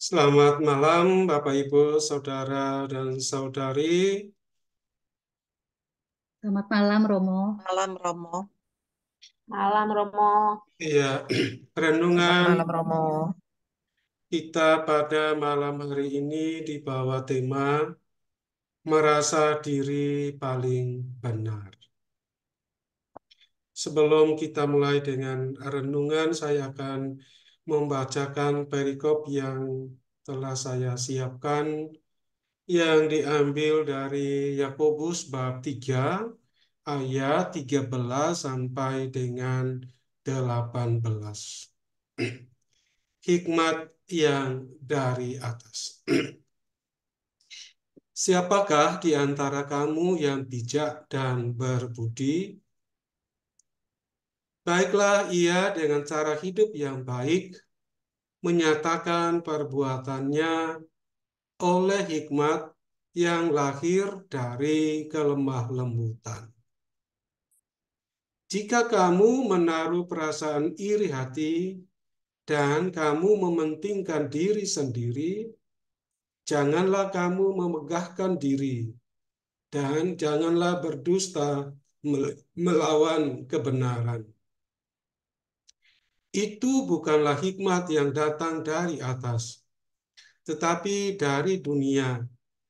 Selamat malam, Bapak, Ibu, Saudara, dan Saudari. Selamat malam, Romo. Malam Romo. Malam Romo. Ya, Selamat renungan malam Romo. kita pada malam hari ini di bawah tema merasa diri paling benar. Sebelum kita mulai dengan renungan, saya akan membacakan perikop yang telah saya siapkan yang diambil dari Yakobus bab 3 ayat 13 sampai dengan 18. Hikmat yang dari atas. Siapakah di antara kamu yang bijak dan berbudi? Baiklah ia dengan cara hidup yang baik, menyatakan perbuatannya oleh hikmat yang lahir dari kelemah lembutan. Jika kamu menaruh perasaan iri hati dan kamu mementingkan diri sendiri, janganlah kamu memegahkan diri dan janganlah berdusta melawan kebenaran. Itu bukanlah hikmat yang datang dari atas, tetapi dari dunia,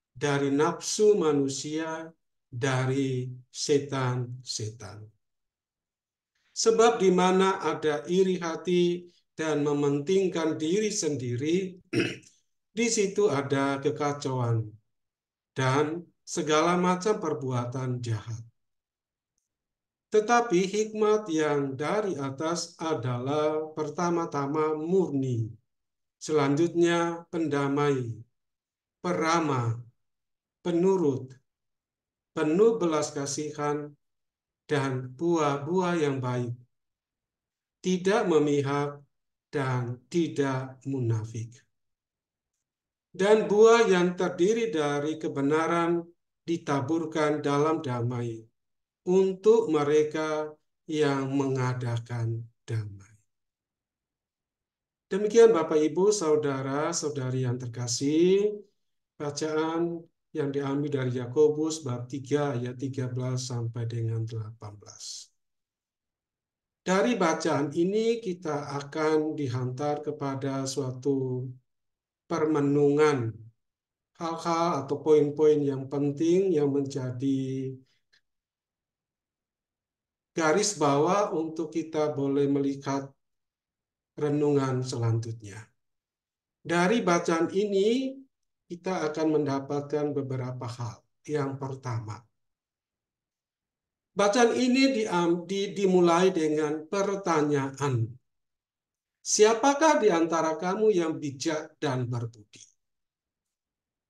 dari nafsu manusia, dari setan-setan. Sebab di mana ada iri hati dan mementingkan diri sendiri, di situ ada kekacauan dan segala macam perbuatan jahat. Tetapi hikmat yang dari atas adalah pertama-tama murni, selanjutnya pendamai, peramah, penurut, penuh belas kasihan, dan buah-buah yang baik, tidak memihak dan tidak munafik. Dan buah yang terdiri dari kebenaran ditaburkan dalam damai untuk mereka yang mengadakan damai. Demikian Bapak, Ibu, Saudara-saudari yang terkasih, bacaan yang diambil dari Yakobus bab 3 ayat 13 sampai dengan 18. Dari bacaan ini kita akan dihantar kepada suatu permenungan hal-hal atau poin-poin yang penting yang menjadi garis bawah untuk kita boleh melihat renungan selanjutnya. Dari bacaan ini kita akan mendapatkan beberapa hal. Yang pertama, bacaan ini dimulai dengan pertanyaan. Siapakah di antara kamu yang bijak dan berbudi?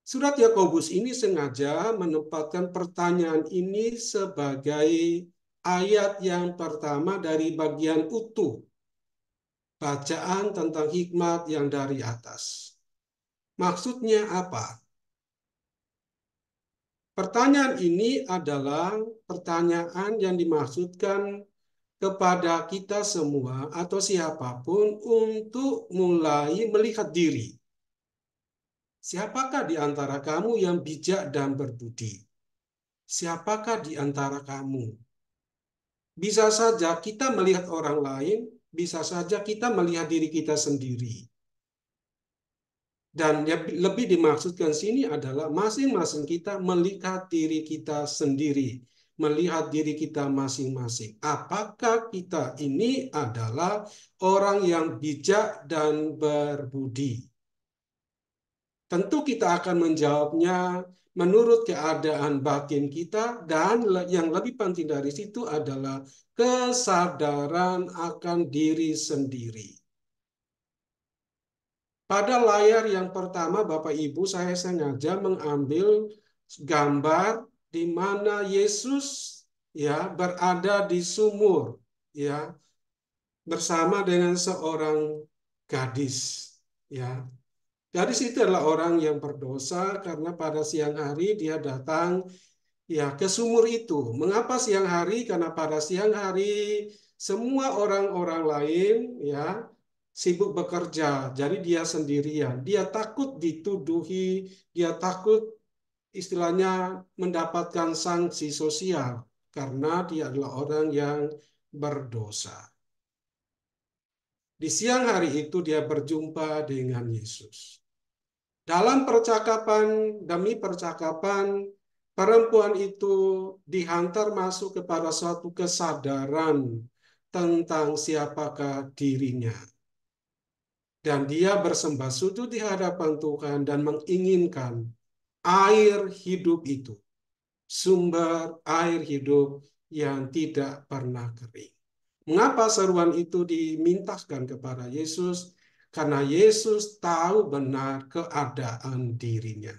Surat Yakobus ini sengaja menempatkan pertanyaan ini sebagai ayat yang pertama dari bagian utuh bacaan tentang hikmat yang dari atas. Maksudnya apa? Pertanyaan ini adalah pertanyaan yang dimaksudkan kepada kita semua atau siapapun untuk mulai melihat diri. Siapakah di antara kamu yang bijak dan berbudi? Siapakah di antara kamu? Bisa saja kita melihat orang lain, bisa saja kita melihat diri kita sendiri. Dan yang lebih dimaksudkan sini adalah masing-masing kita melihat diri kita sendiri, melihat diri kita masing-masing. Apakah kita ini adalah orang yang bijak dan berbudi? Tentu kita akan menjawabnya menurut keadaan batin kita, dan yang lebih penting dari situ adalah kesadaran akan diri sendiri. Pada layar yang pertama, Bapak Ibu, saya sengaja mengambil gambar di mana Yesus ya berada di sumur ya bersama dengan seorang gadis ya. Gadis itu adalah orang yang berdosa karena pada siang hari dia datang ya ke sumur itu. Mengapa siang hari? Karena pada siang hari semua orang-orang lain ya sibuk bekerja, jadi dia sendirian. Dia takut dituduhi, dia takut istilahnya mendapatkan sanksi sosial karena dia adalah orang yang berdosa. Di siang hari itu dia berjumpa dengan Yesus. Dalam percakapan demi percakapan, perempuan itu dihantar masuk kepada suatu kesadaran tentang siapakah dirinya. Dan dia bersembah sujud di hadapan Tuhan dan menginginkan air hidup itu, sumber air hidup yang tidak pernah kering. Mengapa seruan itu dimintakan kepada Yesus? Karena Yesus tahu benar keadaan dirinya.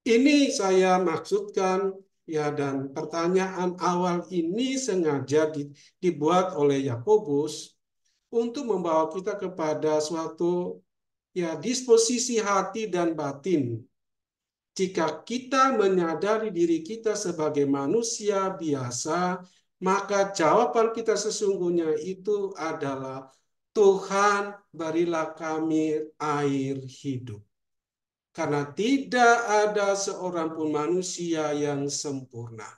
Ini saya maksudkan ya, dan pertanyaan awal ini sengaja dibuat oleh Yakobus untuk membawa kita kepada suatu ya disposisi hati dan batin. Jika kita menyadari diri kita sebagai manusia biasa, maka jawaban kita sesungguhnya itu adalah Tuhan, berilah kami air hidup. Karena tidak ada seorang pun manusia yang sempurna.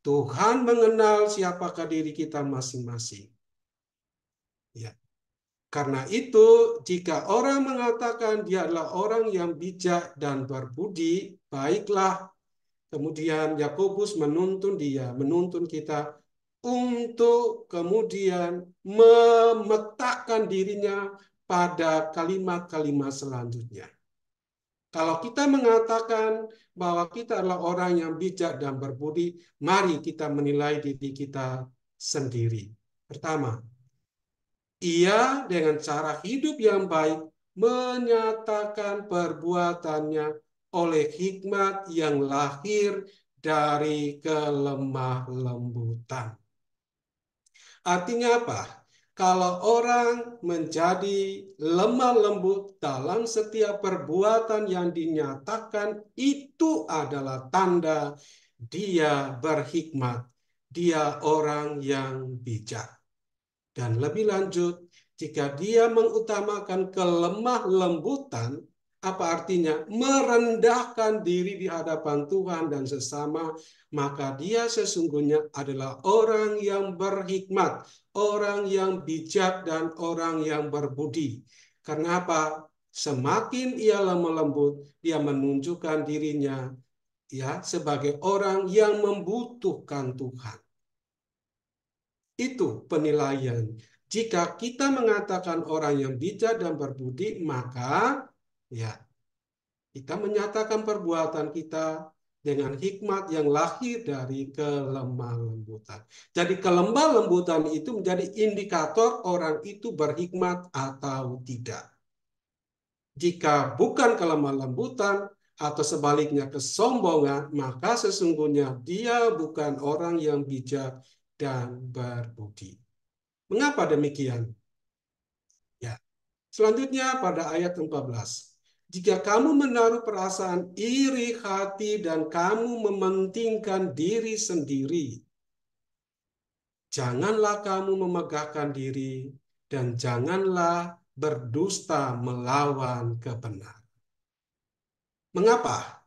Tuhan mengenal siapakah diri kita masing-masing. Ya. Karena itu, jika orang mengatakan dia adalah orang yang bijak dan berbudi, baiklah. Kemudian Yakobus menuntun kita untuk kemudian memetakkan dirinya pada kalimat-kalimat selanjutnya. Kalau kita mengatakan bahwa kita adalah orang yang bijak dan berbudi, mari kita menilai diri kita sendiri. Pertama, ia dengan cara hidup yang baik menyatakan perbuatannya oleh hikmat yang lahir dari kelemah lembutan. Artinya apa? Kalau orang menjadi lemah lembut dalam setiap perbuatan yang dinyatakan, itu adalah tanda dia berhikmat, dia orang yang bijak. Dan lebih lanjut, jika dia mengutamakan kelemah lembutan, apa artinya? Merendahkan diri di hadapan Tuhan dan sesama, maka dia sesungguhnya adalah orang yang berhikmat, orang yang bijak, dan orang yang berbudi. Karena apa? Semakin ia lemah lembut, dia menunjukkan dirinya ya sebagai orang yang membutuhkan Tuhan. Itu penilaian. Jika kita mengatakan orang yang bijak dan berbudi, maka ya kita menyatakan perbuatan kita dengan hikmat yang lahir dari kelemah lembutan. Jadi kelemah lembutan itu menjadi indikator orang itu berhikmat atau tidak. Jika bukan kelemah lembutan atau sebaliknya kesombongan, maka sesungguhnya dia bukan orang yang bijak dan berbudi. Mengapa demikian? Ya. Selanjutnya pada ayat 14. Jika kamu menaruh perasaan iri hati dan kamu mementingkan diri sendiri, janganlah kamu memegahkan diri dan janganlah berdusta melawan kebenaran. Mengapa?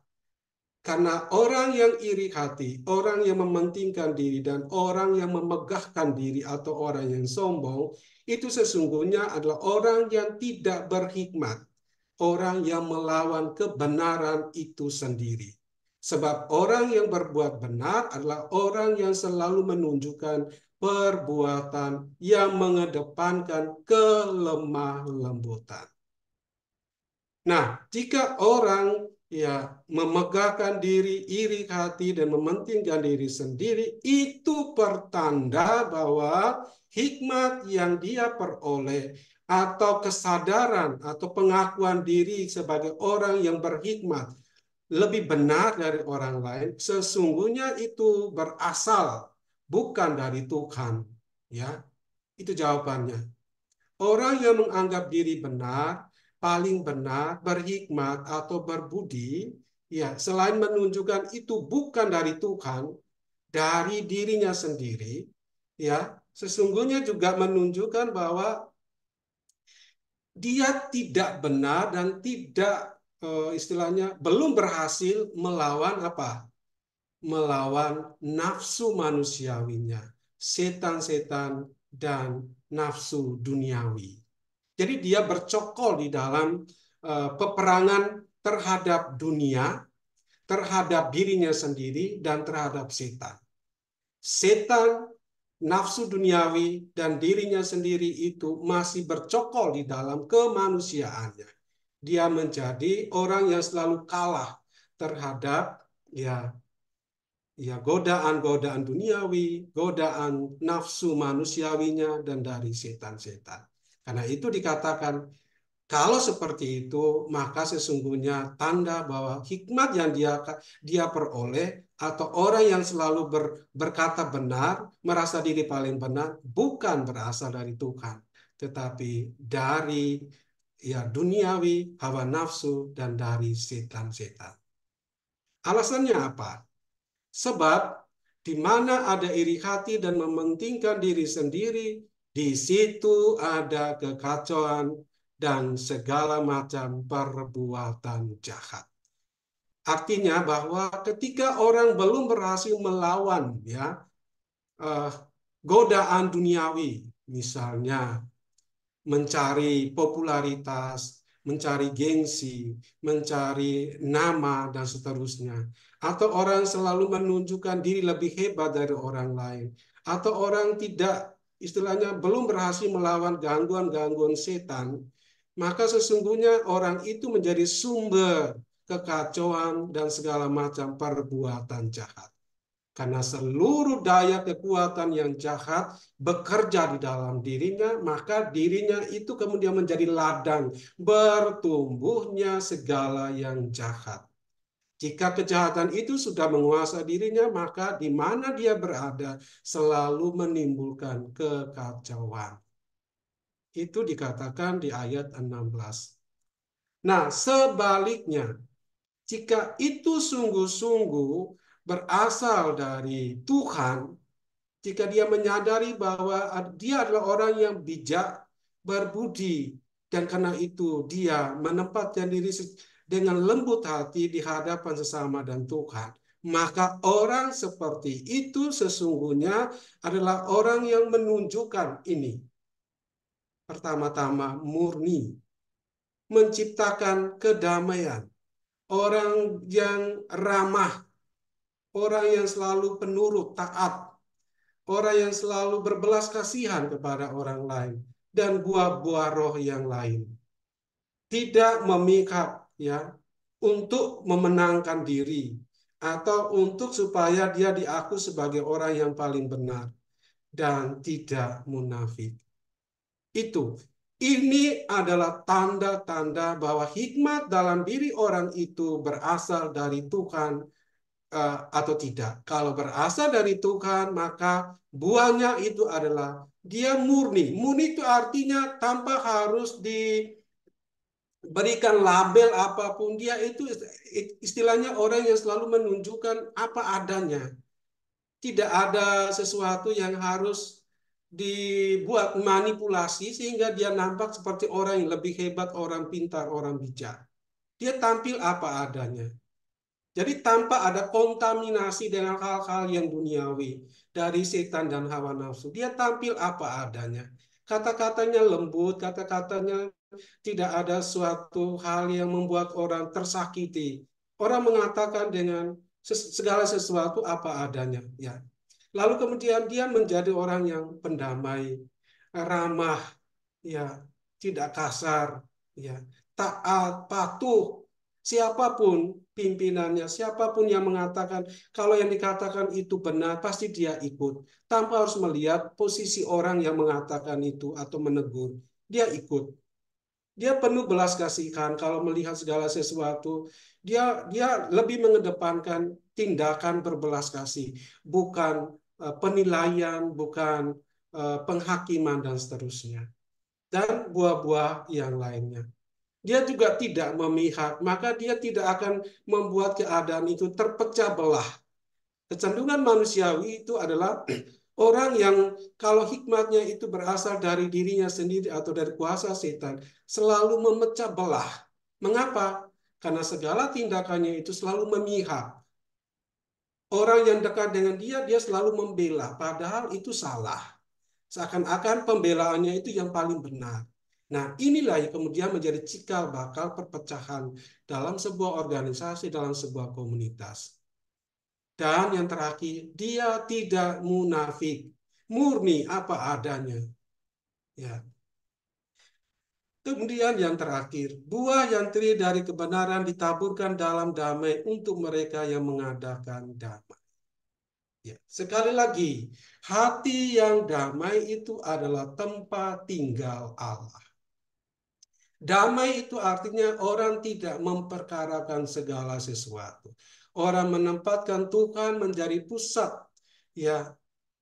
Karena orang yang iri hati, orang yang mementingkan diri, dan orang yang memegahkan diri atau orang yang sombong, itu sesungguhnya adalah orang yang tidak berhikmat, orang yang melawan kebenaran itu sendiri. Sebab orang yang berbuat benar adalah orang yang selalu menunjukkan perbuatan yang mengedepankan kelemah lembutan. Nah, jika orang ya memegahkan diri, iri hati, dan mementingkan diri sendiri, itu pertanda bahwa hikmat yang dia peroleh atau kesadaran atau pengakuan diri sebagai orang yang berhikmat lebih benar dari orang lain, sesungguhnya itu berasal bukan dari Tuhan. Ya, itu jawabannya. Orang yang menganggap diri benar, paling benar, berhikmat, atau berbudi, ya selain menunjukkan itu bukan dari Tuhan, dari dirinya sendiri, ya sesungguhnya juga menunjukkan bahwa dia tidak benar dan tidak istilahnya belum berhasil melawan apa? Melawan nafsu manusiawinya, setan-setan dan nafsu duniawi. Jadi dia bercokol di dalam peperangan terhadap dunia, terhadap dirinya sendiri, dan terhadap setan. Setan, nafsu duniawi, dan dirinya sendiri itu masih bercokol di dalam kemanusiaannya. Dia menjadi orang yang selalu kalah terhadap godaan-godaan duniawi, godaan nafsu manusiawinya, dan dari setan-setan. Karena itu dikatakan, kalau seperti itu, maka sesungguhnya tanda bahwa hikmat yang dia peroleh, atau orang yang selalu berkata benar, merasa diri paling benar, bukan berasal dari Tuhan, tetapi dari duniawi, hawa nafsu, dan dari setan-setan. Alasannya apa? Sebab di mana ada iri hati dan mementingkan diri sendiri, di situ ada kekacauan dan segala macam perbuatan jahat. Artinya bahwa ketika orang belum berhasil melawan godaan duniawi, misalnya mencari popularitas, mencari gengsi, mencari nama, dan seterusnya. Atau orang selalu menunjukkan diri lebih hebat dari orang lain. Atau orang tidak, istilahnya belum berhasil melawan gangguan-gangguan setan, maka sesungguhnya orang itu menjadi sumber kekacauan dan segala macam perbuatan jahat. Karena seluruh daya kekuatan yang jahat bekerja di dalam dirinya, maka dirinya itu kemudian menjadi ladang bertumbuhnya segala yang jahat. Jika kejahatan itu sudah menguasai dirinya, maka di mana dia berada selalu menimbulkan kekacauan. Itu dikatakan di ayat 16. Nah, sebaliknya, jika itu sungguh-sungguh berasal dari Tuhan, jika dia menyadari bahwa dia adalah orang yang bijak, berbudi, dan karena itu dia menempatkan diri dengan lembut hati di hadapan sesama dan Tuhan, maka orang seperti itu sesungguhnya adalah orang yang menunjukkan ini. Pertama-tama murni, menciptakan kedamaian, orang yang ramah, orang yang selalu penurut, taat, orang yang selalu berbelas kasihan kepada orang lain, dan buah-buah roh yang lain. Tidak memihak untuk memenangkan diri atau untuk supaya dia diaku sebagai orang yang paling benar, dan tidak munafik. Ini adalah tanda-tanda bahwa hikmat dalam diri orang itu berasal dari Tuhan atau tidak. Kalau berasal dari Tuhan, maka buahnya itu adalah dia murni. Murni itu artinya tanpa harus diberikan label apapun. Dia itu istilahnya orang yang selalu menunjukkan apa adanya. Tidak ada sesuatu yang harus dibuat manipulasi sehingga dia nampak seperti orang yang lebih hebat, orang pintar, orang bijak. Dia tampil apa adanya. Jadi tanpa ada kontaminasi dengan hal-hal yang duniawi dari setan dan hawa nafsu. Dia tampil apa adanya. Kata-katanya lembut, kata-katanya tidak ada suatu hal yang membuat orang tersakiti. Orang mengatakan dengan segala sesuatu apa adanya. Ya. Lalu kemudian dia menjadi orang yang pendamai, ramah, tidak kasar, taat, patuh. Siapapun pimpinannya, siapapun yang mengatakan, kalau yang dikatakan itu benar, pasti dia ikut. Tanpa harus melihat posisi orang yang mengatakan itu atau menegur. Dia ikut. Dia penuh belas kasihan kalau melihat segala sesuatu. Dia lebih mengedepankan tindakan berbelas kasih, bukan penilaian, bukan penghakiman, dan seterusnya. Dan buah-buah yang lainnya. Dia juga tidak memihak, maka dia tidak akan membuat keadaan itu terpecah belah. Kecenderungan manusiawi itu adalah Orang yang kalau hikmatnya itu berasal dari dirinya sendiri atau dari kuasa setan, selalu memecah belah. Mengapa? Karena segala tindakannya itu selalu memihak. Orang yang dekat dengan dia, dia selalu membela, padahal itu salah. Seakan-akan pembelaannya itu yang paling benar. Nah, inilah yang kemudian menjadi cikal bakal perpecahan dalam sebuah organisasi, dalam sebuah komunitas. Dan yang terakhir, dia tidak munafik, murni apa adanya. Ya. Kemudian yang terakhir, buah yang teri dari kebenaran ditaburkan dalam damai untuk mereka yang mengadakan damai. Ya. Sekali lagi, hati yang damai itu adalah tempat tinggal Allah. Damai itu artinya orang tidak memperkarakan segala sesuatu. Orang menempatkan Tuhan menjadi pusat, ya,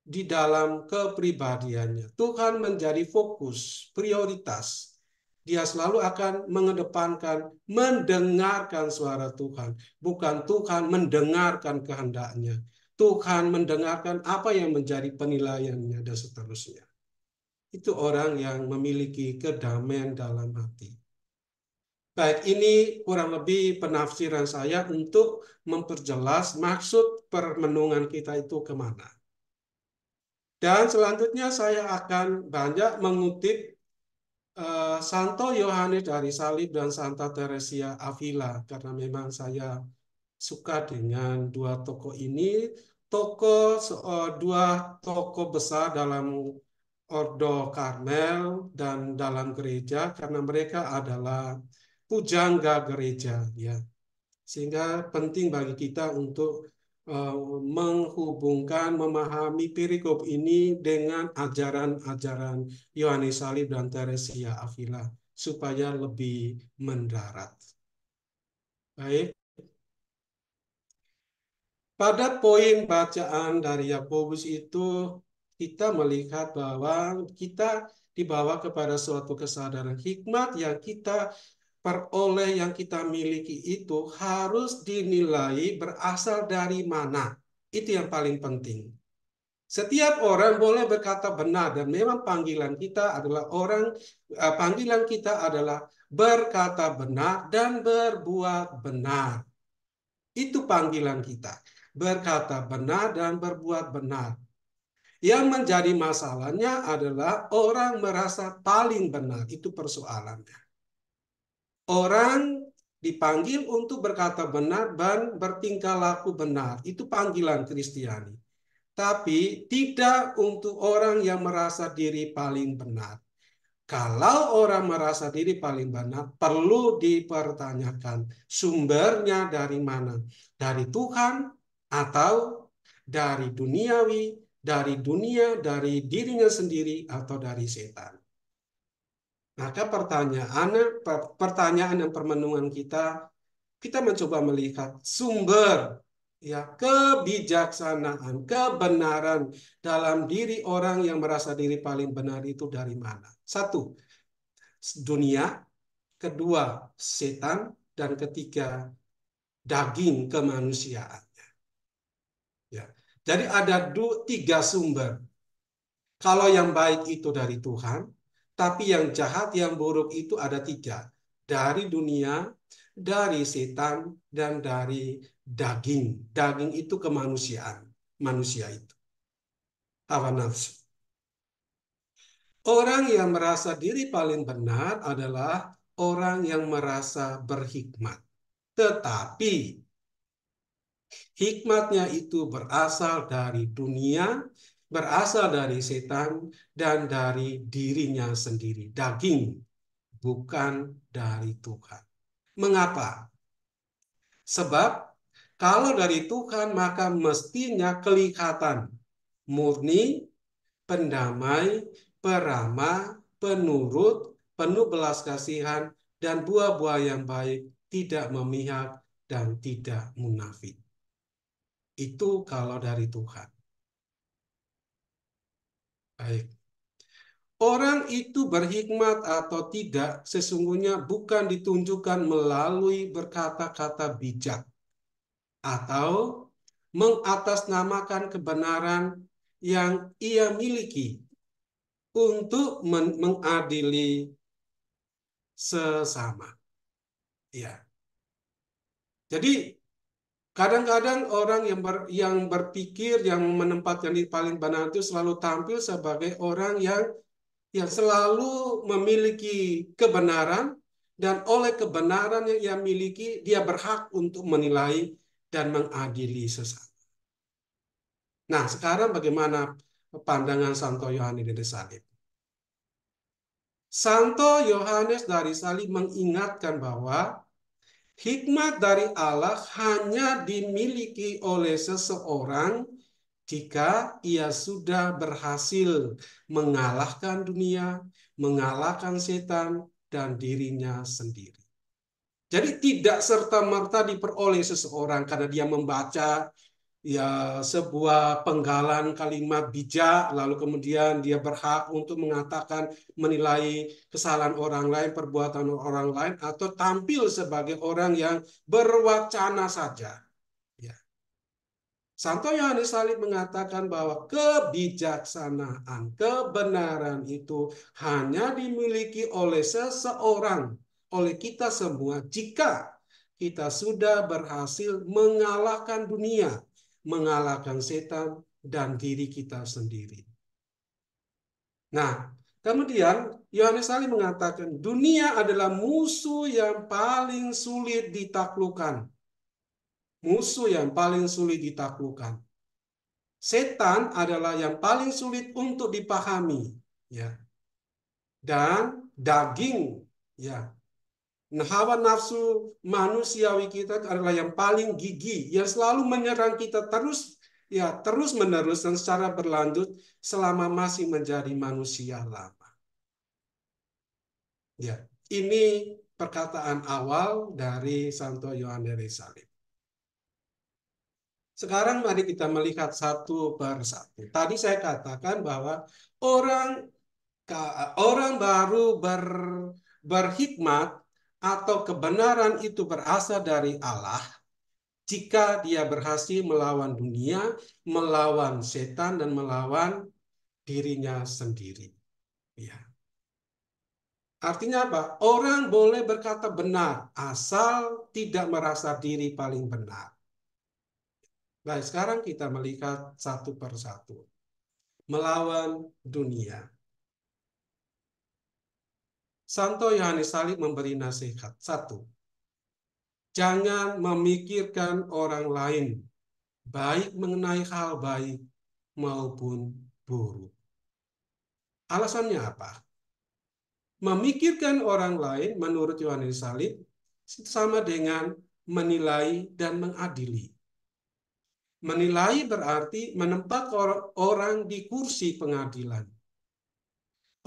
di dalam kepribadiannya. Tuhan menjadi fokus, prioritas. Dia selalu akan mengedepankan mendengarkan suara Tuhan, bukan Tuhan mendengarkan kehendaknya. Tuhan mendengarkan apa yang menjadi penilaiannya dan seterusnya. Itu orang yang memiliki kedamaian dalam hati. Baik, ini kurang lebih penafsiran saya untuk memperjelas maksud permenungan kita itu kemana. Dan selanjutnya saya akan banyak mengutip Santo Yohanes dari Salib dan Santa Teresia Avila, karena memang saya suka dengan dua tokoh ini, dua tokoh besar dalam Ordo Karmel dan dalam gereja, karena mereka adalah pujangga gereja, ya. Sehingga penting bagi kita untuk menghubungkan, memahami perikop ini dengan ajaran-ajaran Yohanes Salib dan Teresia Avila supaya lebih mendarat. Baik. Pada poin bacaan dari Yakobus itu kita melihat bahwa kita dibawa kepada suatu kesadaran hikmat yang kita peroleh, yang kita miliki itu harus dinilai berasal dari mana. Itu yang paling penting. Setiap orang boleh berkata benar dan memang panggilan kita adalah berkata benar dan berbuat benar. Itu panggilan kita. Berkata benar dan berbuat benar. Yang menjadi masalahnya adalah orang merasa paling benar. Itu persoalannya. Orang dipanggil untuk berkata benar dan bertingkah laku benar. Itu panggilan Kristiani. Tapi tidak untuk orang yang merasa diri paling benar. Kalau orang merasa diri paling benar, perlu dipertanyakan sumbernya dari mana? Dari Tuhan atau dari duniawi, dari dunia, dari dirinya sendiri, atau dari setan? Maka pertanyaan dan permenungan kita mencoba melihat sumber, ya, kebijaksanaan, kebenaran dalam diri orang yang merasa diri paling benar itu dari mana? Satu, dunia; kedua, setan; dan ketiga, daging kemanusiaan. Ya. Jadi ada tiga sumber. Kalau yang baik itu dari Tuhan, tapi yang jahat, yang buruk itu ada tiga. Dari dunia, dari setan, dan dari daging. Daging itu kemanusiaan. Manusia itu. Hawa nafsu. Orang yang merasa diri paling benar adalah orang yang merasa berhikmat. Tetapi hikmatnya itu berasal dari dunia, berasal dari setan, dan dari dirinya sendiri. Daging, bukan dari Tuhan. Mengapa? Sebab kalau dari Tuhan maka mestinya kelihatan murni, pendamai, peramah, penurut, penuh belas kasihan, dan buah-buah yang baik, tidak memihak dan tidak munafik. Itu kalau dari Tuhan. Baik. Orang itu berhikmat atau tidak sesungguhnya bukan ditunjukkan melalui berkata-kata bijak atau mengatasnamakan kebenaran yang ia miliki untuk mengadili sesama. Ya. Jadi kadang-kadang orang yang berpikir, yang menempatkan diri paling benar itu selalu tampil sebagai orang yang selalu memiliki kebenaran, dan oleh kebenaran yang ia miliki, dia berhak untuk menilai dan mengadili sesama. Nah, sekarang bagaimana pandangan Santo Yohanes dari Salib? Santo Yohanes dari Salib mengingatkan bahwa hikmat dari Allah hanya dimiliki oleh seseorang jika ia sudah berhasil mengalahkan dunia, mengalahkan setan, dan dirinya sendiri. Jadi tidak serta-merta diperoleh seseorang karena dia membaca sebuah penggalan kalimat bijak, lalu kemudian dia berhak untuk mengatakan, menilai kesalahan orang lain, perbuatan orang lain, atau tampil sebagai orang yang berwacana saja. Ya. Santo Yohanes Salib mengatakan bahwa kebijaksanaan, kebenaran itu hanya dimiliki oleh seseorang, oleh kita semua, jika kita sudah berhasil mengalahkan dunia, mengalahkan setan, dan diri kita sendiri. Nah, kemudian Yohanes Salib mengatakan dunia adalah musuh yang paling sulit ditaklukkan. Musuh yang paling sulit ditaklukkan. Setan adalah yang paling sulit untuk dipahami, ya. Dan daging, ya. Hawa nafsu manusiawi kita adalah yang paling gigih, yang selalu menyerang kita terus menerus dan secara berlanjut selama masih menjadi manusia lama. Ya, ini perkataan awal dari Santo Yohanes dari Salib. Sekarang mari kita melihat satu persatu. Tadi saya katakan bahwa orang baru berhikmat atau kebenaran itu berasal dari Allah jika dia berhasil melawan dunia, melawan setan, dan melawan dirinya sendiri. Ya. Artinya apa? Orang boleh berkata benar asal tidak merasa diri paling benar. Baik, sekarang kita melihat satu persatu. Melawan dunia. Santo Yohanes Salib memberi nasihat. Satu, jangan memikirkan orang lain, baik mengenai hal baik maupun buruk. Alasannya apa? Memikirkan orang lain menurut Yohanes Salib sama dengan menilai dan mengadili. Menilai berarti menempatkan orang di kursi pengadilan.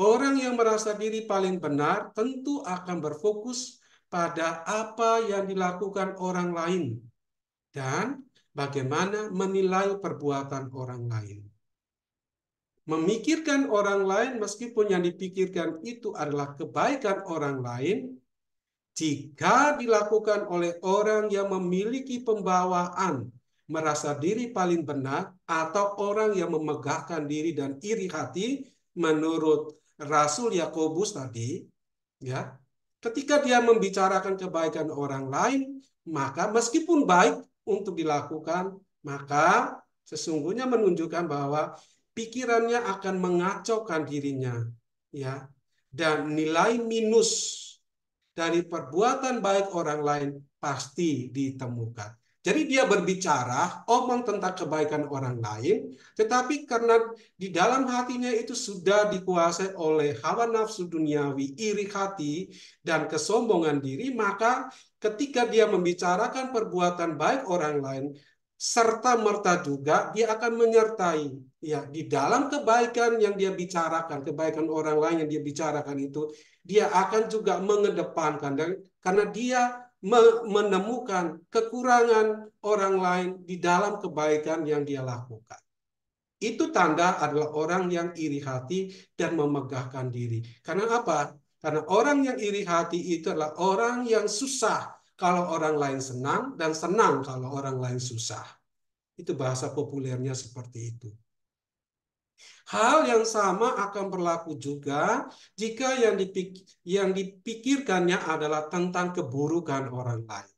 Orang yang merasa diri paling benar tentu akan berfokus pada apa yang dilakukan orang lain dan bagaimana menilai perbuatan orang lain. Memikirkan orang lain meskipun yang dipikirkan itu adalah kebaikan orang lain, jika dilakukan oleh orang yang memiliki pembawaan merasa diri paling benar atau orang yang memegahkan diri dan iri hati menurut Rasul Yakobus tadi, ya, ketika dia membicarakan kebaikan orang lain, maka meskipun baik untuk dilakukan, maka sesungguhnya menunjukkan bahwa pikirannya akan mengacaukan dirinya, ya, dan nilai minus dari perbuatan baik orang lain pasti ditemukan. Jadi dia berbicara, omong tentang kebaikan orang lain, tetapi karena di dalam hatinya itu sudah dikuasai oleh hawa nafsu duniawi, iri hati, dan kesombongan diri, maka ketika dia membicarakan perbuatan baik orang lain, serta-merta juga dia akan menyertai, ya, di dalam kebaikan yang dia bicarakan, kebaikan orang lain yang dia bicarakan itu, dia akan juga mengedepankan, karena dia menemukan kekurangan orang lain di dalam kebaikan yang dia lakukan. Itu tanda adalah orang yang iri hati dan memegahkan diri. Karena apa? Karena orang yang iri hati itu adalah orang yang susah kalau orang lain senang dan senang kalau orang lain susah. Itu bahasa populernya seperti itu. Hal yang sama akan berlaku juga jika yang dipikirkannya adalah tentang keburukan orang lain.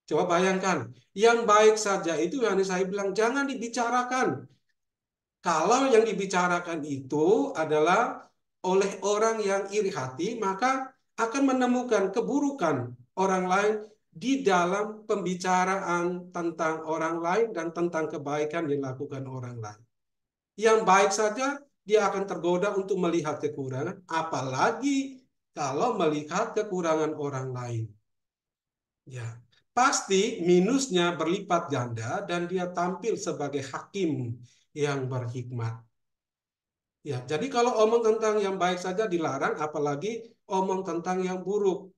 Coba bayangkan, yang baik saja itu yang saya bilang jangan dibicarakan. Kalau yang dibicarakan itu adalah oleh orang yang iri hati, maka akan menemukan keburukan orang lain di dalam pembicaraan tentang orang lain dan tentang kebaikan yang dilakukan orang lain. Yang baik saja dia akan tergoda untuk melihat kekurangan, apalagi kalau melihat kekurangan orang lain. Ya, pasti minusnya berlipat ganda dan dia tampil sebagai hakim yang berhikmat. Ya, jadi kalau omong tentang yang baik saja dilarang, apalagi omong tentang yang buruk.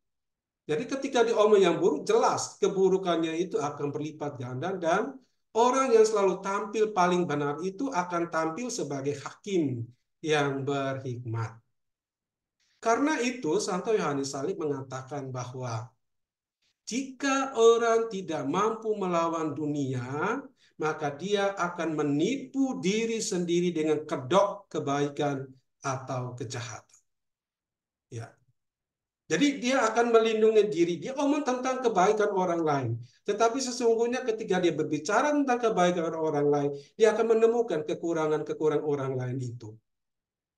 Jadi ketika diomong yang buruk, jelas keburukannya itu akan berlipat ganda dan orang yang selalu tampil paling benar itu akan tampil sebagai hakim yang berhikmat. Karena itu, Santo Yohanes Salib mengatakan bahwa jika orang tidak mampu melawan dunia, maka dia akan menipu diri sendiri dengan kedok kebaikan atau kejahatan. Ya. Jadi dia akan melindungi diri. Dia omong tentang kebaikan orang lain. Tetapi sesungguhnya ketika dia berbicara tentang kebaikan orang lain, dia akan menemukan kekurangan-kekurangan orang lain itu.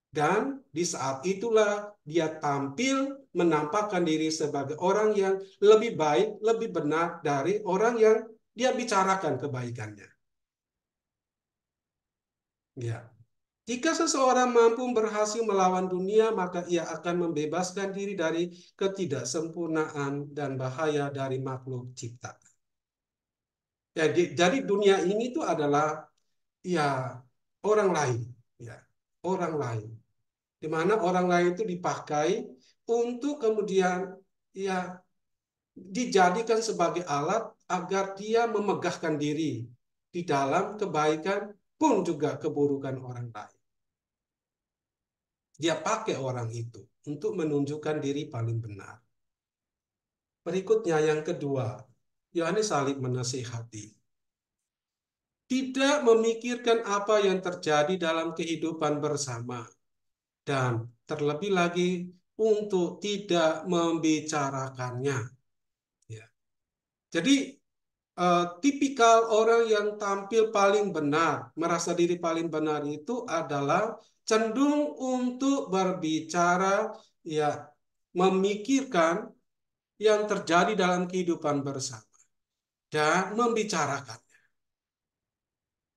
Dan di saat itulah dia tampil menampakkan diri sebagai orang yang lebih baik, lebih benar dari orang yang dia bicarakan kebaikannya. Ya. Jika seseorang mampu berhasil melawan dunia, maka ia akan membebaskan diri dari ketidaksempurnaan dan bahaya dari makhluk ciptaan. Ya, jadi dunia ini itu adalah ya orang lain, ya orang lain, di mana orang lain itu dipakai untuk kemudian ya dijadikan sebagai alat agar dia memegahkan diri di dalam kebaikan pun juga keburukan orang lain. Dia pakai orang itu untuk menunjukkan diri paling benar. Berikutnya yang kedua, Yohanes Salib menasihati. Tidak memikirkan apa yang terjadi dalam kehidupan bersama. Dan terlebih lagi untuk tidak membicarakannya. Ya. Jadi tipikal orang yang tampil paling benar, merasa diri paling benar itu adalah cenderung untuk berbicara, ya, memikirkan yang terjadi dalam kehidupan bersama dan membicarakan.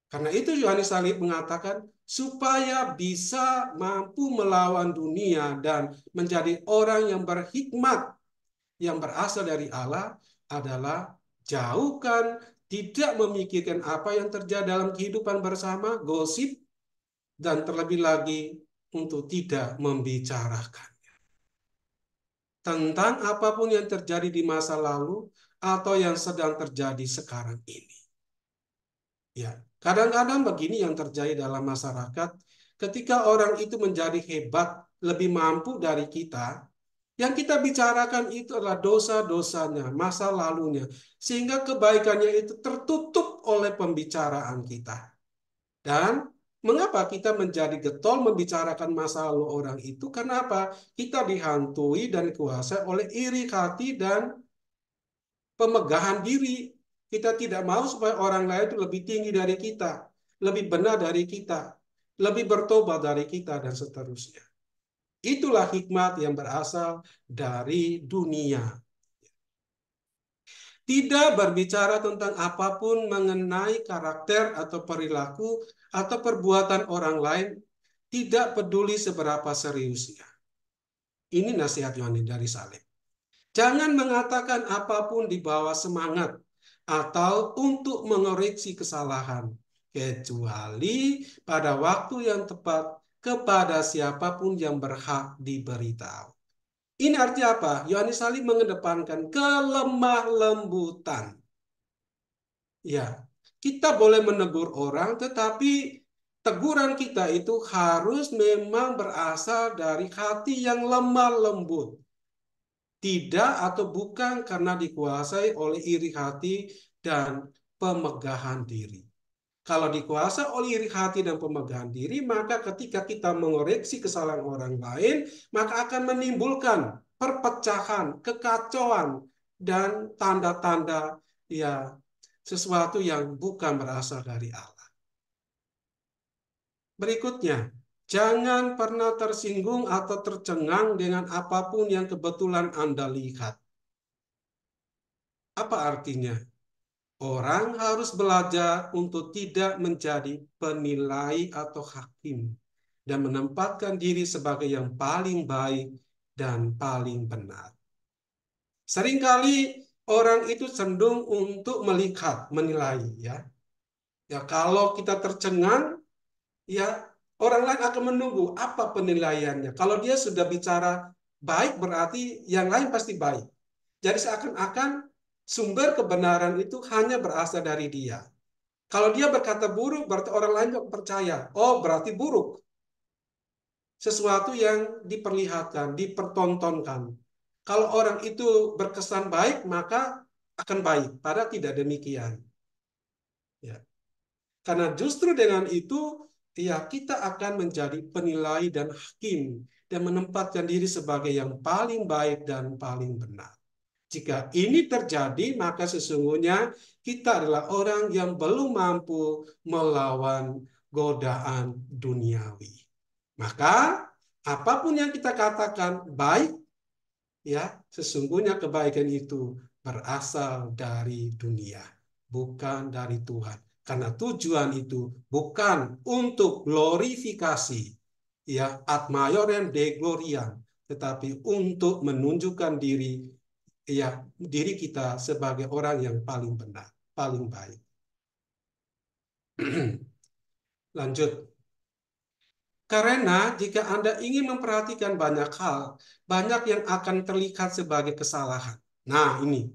Karena itu Yohanes Salib mengatakan supaya bisa mampu melawan dunia dan menjadi orang yang berhikmat yang berasal dari Allah adalah jauhkan, tidak memikirkan apa yang terjadi dalam kehidupan bersama, gosip, dan terlebih lagi untuk tidak membicarakan tentang apapun yang terjadi di masa lalu atau yang sedang terjadi sekarang ini. Ya, kadang-kadang begini yang terjadi dalam masyarakat, ketika orang itu menjadi hebat, lebih mampu dari kita, yang kita bicarakan itu adalah dosa-dosanya, masa lalunya, sehingga kebaikannya itu tertutup oleh pembicaraan kita. Dan mengapa kita menjadi getol membicarakan masa lalu orang itu? Kenapa? Kita dihantui dan dikuasai oleh iri hati dan pemegahan diri. Kita tidak mau supaya orang lain itu lebih tinggi dari kita, lebih benar dari kita, lebih bertobat dari kita, dan seterusnya. Itulah hikmat yang berasal dari dunia. Tidak berbicara tentang apapun mengenai karakter atau perilaku atau perbuatan orang lain, tidak peduli seberapa seriusnya. Ini nasihat Yohanes dari Salib. Jangan mengatakan apapun di bawah semangat atau untuk mengoreksi kesalahan, kecuali pada waktu yang tepat kepada siapapun yang berhak diberitahu. Ini artinya apa? Yohanes Salib mengedepankan kelemah lembutan. Ya, kita boleh menegur orang, tetapi teguran kita itu harus memang berasal dari hati yang lemah lembut. Tidak atau bukan karena dikuasai oleh iri hati dan pemegahan diri. Kalau dikuasai oleh iri hati dan pemegahan diri, maka ketika kita mengoreksi kesalahan orang lain, maka akan menimbulkan perpecahan, kekacauan, dan tanda-tanda ya sesuatu yang bukan berasal dari Allah. Berikutnya, jangan pernah tersinggung atau tercengang dengan apapun yang kebetulan Anda lihat. Apa artinya? Orang harus belajar untuk tidak menjadi penilai atau hakim dan menempatkan diri sebagai yang paling baik dan paling benar. Seringkali orang itu cenderung untuk melihat, menilai ya. Ya kalau kita tercengang, ya orang lain akan menunggu apa penilaiannya. Kalau dia sudah bicara baik berarti yang lain pasti baik. Jadi seakan-akan sumber kebenaran itu hanya berasal dari dia. Kalau dia berkata buruk, berarti orang lain juga percaya. Oh, berarti buruk. Sesuatu yang diperlihatkan, dipertontonkan. Kalau orang itu berkesan baik, maka akan baik. Padahal tidak demikian. Ya. Karena justru dengan itu, ya kita akan menjadi penilai dan hakim dan menempatkan diri sebagai yang paling baik dan paling benar. Jika ini terjadi, maka sesungguhnya kita adalah orang yang belum mampu melawan godaan duniawi. Maka apapun yang kita katakan baik, ya sesungguhnya kebaikan itu berasal dari dunia, bukan dari Tuhan. Karena tujuan itu bukan untuk glorifikasi, ya ad maiorem Dei gloriam, tetapi untuk menunjukkan diri kita sebagai orang yang paling benar, paling baik. Lanjut. Karena jika Anda ingin memperhatikan banyak hal, banyak yang akan terlihat sebagai kesalahan. Nah, ini.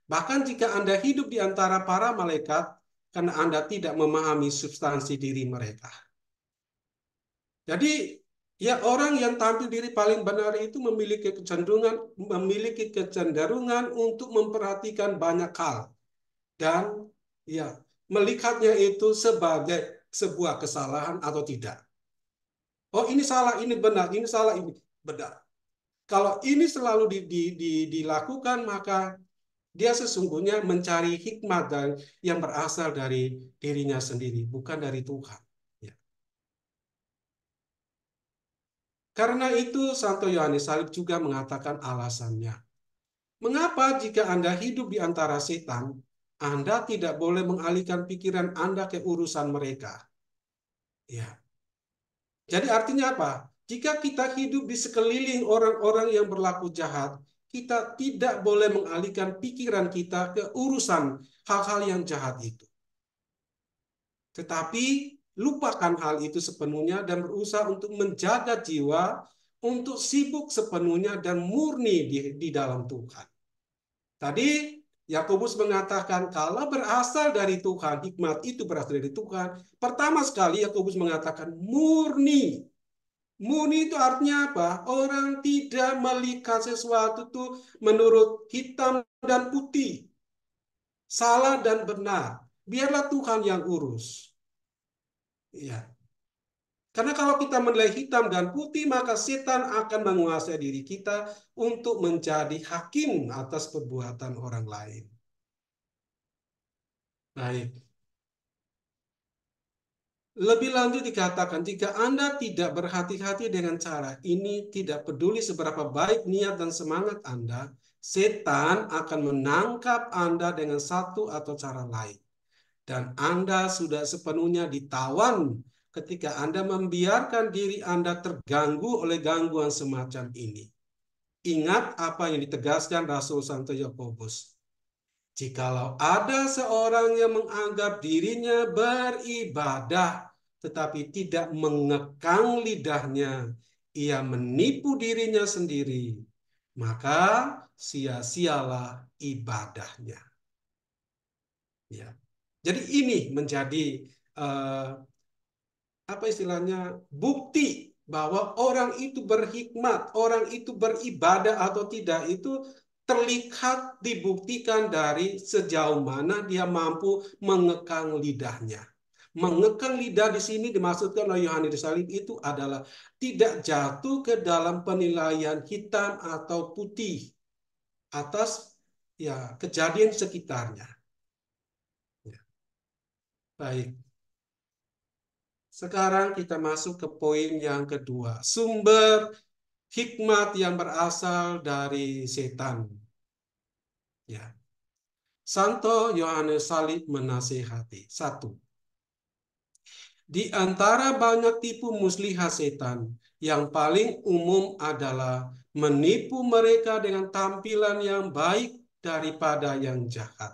Bahkan jika Anda hidup di antara para malaikat, karena Anda tidak memahami substansi diri mereka. Jadi, ya orang yang tampil diri paling benar itu memiliki kecenderungan untuk memperhatikan banyak hal. Dan ya melihatnya itu sebagai sebuah kesalahan atau tidak. Oh ini salah, ini benar, ini salah, ini benar. Kalau ini selalu dilakukan, maka dia sesungguhnya mencari hikmat dan yang berasal dari dirinya sendiri, bukan dari Tuhan. Ya. Karena itu Santo Yohanes Salib juga mengatakan alasannya. Mengapa jika Anda hidup di antara setan, Anda tidak boleh mengalihkan pikiran Anda ke urusan mereka? Ya. Jadi artinya apa? Jika kita hidup di sekeliling orang-orang yang berlaku jahat, kita tidak boleh mengalihkan pikiran kita ke urusan hal-hal yang jahat itu. Tetapi lupakan hal itu sepenuhnya dan berusaha untuk menjaga jiwa, untuk sibuk sepenuhnya dan murni di dalam Tuhan. Tadi Yakobus mengatakan kalau berasal dari Tuhan, hikmat itu berasal dari Tuhan. Pertama sekali Yakobus mengatakan murni. Murni itu artinya apa? Orang tidak melihat sesuatu itu menurut hitam dan putih, salah dan benar. Biarlah Tuhan yang urus. Ya. Karena kalau kita menilai hitam dan putih, maka setan akan menguasai diri kita untuk menjadi hakim atas perbuatan orang lain. Baik. Lebih lanjut dikatakan, jika Anda tidak berhati-hati dengan cara ini, tidak peduli seberapa baik niat dan semangat Anda, setan akan menangkap Anda dengan satu atau cara lain. Dan Anda sudah sepenuhnya ditawan ketika Anda membiarkan diri Anda terganggu oleh gangguan semacam ini. Ingat apa yang ditegaskan Rasul Santo Yakobus. Jikalau ada seorang yang menganggap dirinya beribadah, tetapi tidak mengekang lidahnya, ia menipu dirinya sendiri, maka sia-sialah ibadahnya. Ya. Jadi ini menjadi apa istilahnya bukti bahwa orang itu berhikmat, orang itu beribadah atau tidak itu terlihat dibuktikan dari sejauh mana dia mampu mengekang lidahnya. Mengekang lidah di sini dimaksudkan oleh Yohanes di salib itu adalah tidak jatuh ke dalam penilaian hitam atau putih atas ya kejadian sekitarnya. Ya. Baik. Sekarang kita masuk ke poin yang kedua. Sumber hikmat yang berasal dari setan. Ya. Santo Yohanes Salib menasihati. 1. Di antara banyak tipu muslihat setan, yang paling umum adalah menipu mereka dengan tampilan yang baik daripada yang jahat.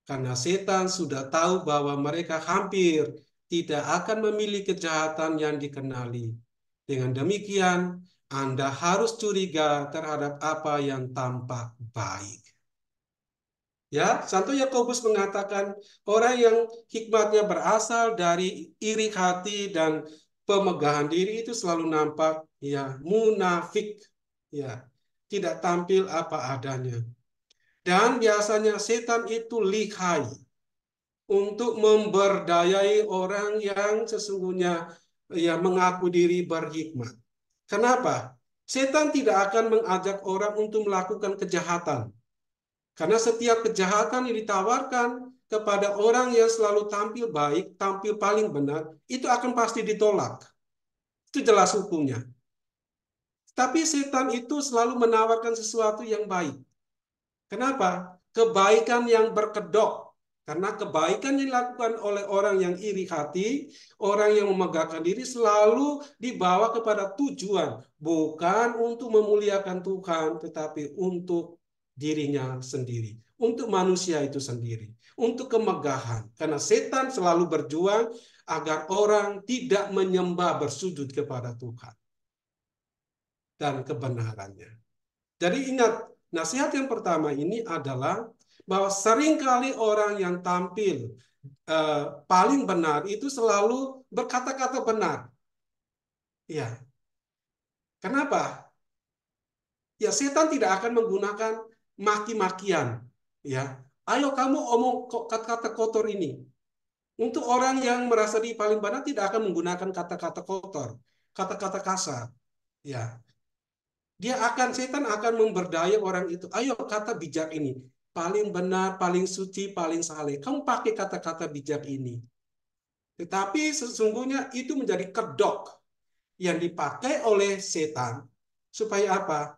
Karena setan sudah tahu bahwa mereka hampir tidak akan memilih kejahatan yang dikenali. Dengan demikian, Anda harus curiga terhadap apa yang tampak baik. Ya, Santo Yakobus mengatakan orang yang hikmatnya berasal dari iri hati dan pemegahan diri itu selalu nampak ya munafik, ya tidak tampil apa adanya. Dan biasanya setan itu lihai untuk memberdayai orang yang sesungguhnya ya mengaku diri berhikmat. Kenapa? Setan tidak akan mengajak orang untuk melakukan kejahatan. Karena setiap kejahatan yang ditawarkan kepada orang yang selalu tampil baik, tampil paling benar, itu akan pasti ditolak. Itu jelas hukumnya. Tapi setan itu selalu menawarkan sesuatu yang baik. Kenapa? Kebaikan yang berkedok. Karena kebaikan yang dilakukan oleh orang yang iri hati, orang yang memegahkan diri selalu dibawa kepada tujuan. Bukan untuk memuliakan Tuhan, tetapi untuk dirinya sendiri, untuk manusia itu sendiri, untuk kemegahan. Karena setan selalu berjuang agar orang tidak menyembah bersujud kepada Tuhan dan kebenarannya. Jadi ingat, nasihat yang pertama ini adalah bahwa seringkali orang yang tampil paling benar itu selalu berkata-kata benar. Ya, kenapa? Ya, setan tidak akan menggunakan maki-makian, ya. Ayo kamu omong kata-kata kotor ini. Untuk orang yang merasa di paling benar tidak akan menggunakan kata-kata kotor, kata-kata kasar, ya. Setan akan memberdaya orang itu. Ayo kata bijak ini, paling benar, paling suci, paling saleh. Kamu pakai kata-kata bijak ini. Tetapi sesungguhnya itu menjadi kedok yang dipakai oleh setan supaya apa?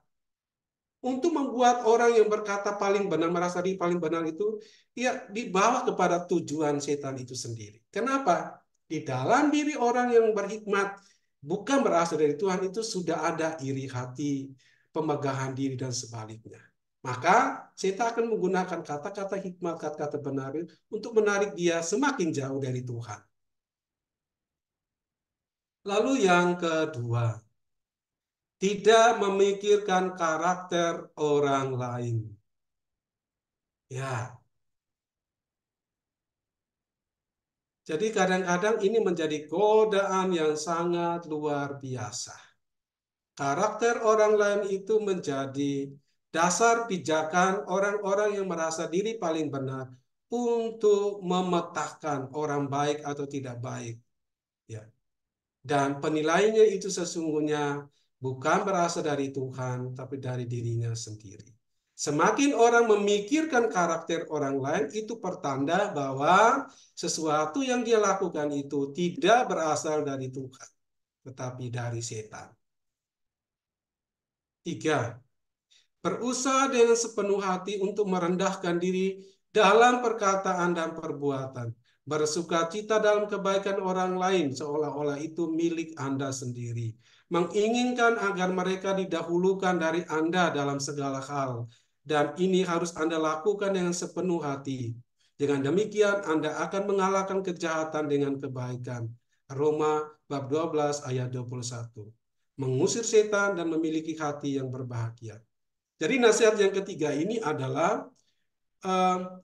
Untuk membuat orang yang berkata paling benar, merasa diri paling benar itu, ya dibawa kepada tujuan setan itu sendiri. Kenapa? Di dalam diri orang yang berhikmat, bukan berasal dari Tuhan, itu sudah ada iri hati, pemegahan diri, dan sebaliknya. Maka setan akan menggunakan kata-kata hikmat, kata-kata benar untuk menarik dia semakin jauh dari Tuhan. Lalu yang kedua, tidak memikirkan karakter orang lain. Ya. Jadi kadang-kadang ini menjadi godaan yang sangat luar biasa. Karakter orang lain itu menjadi dasar pijakan orang-orang yang merasa diri paling benar untuk memetahkan orang baik atau tidak baik. Ya. Dan penilaiannya itu sesungguhnya bukan berasal dari Tuhan, tapi dari dirinya sendiri. Semakin orang memikirkan karakter orang lain, itu pertanda bahwa sesuatu yang dia lakukan itu tidak berasal dari Tuhan, tetapi dari setan. 3. Berusaha dengan sepenuh hati untuk merendahkan diri dalam perkataan dan perbuatan. Bersukacita dalam kebaikan orang lain seolah-olah itu milik Anda sendiri. Menginginkan agar mereka didahulukan dari Anda dalam segala hal. Dan ini harus Anda lakukan dengan sepenuh hati. Dengan demikian Anda akan mengalahkan kejahatan dengan kebaikan. Roma bab 12 ayat 21. Mengusir setan dan memiliki hati yang berbahagia. Jadi nasihat yang ketiga ini adalah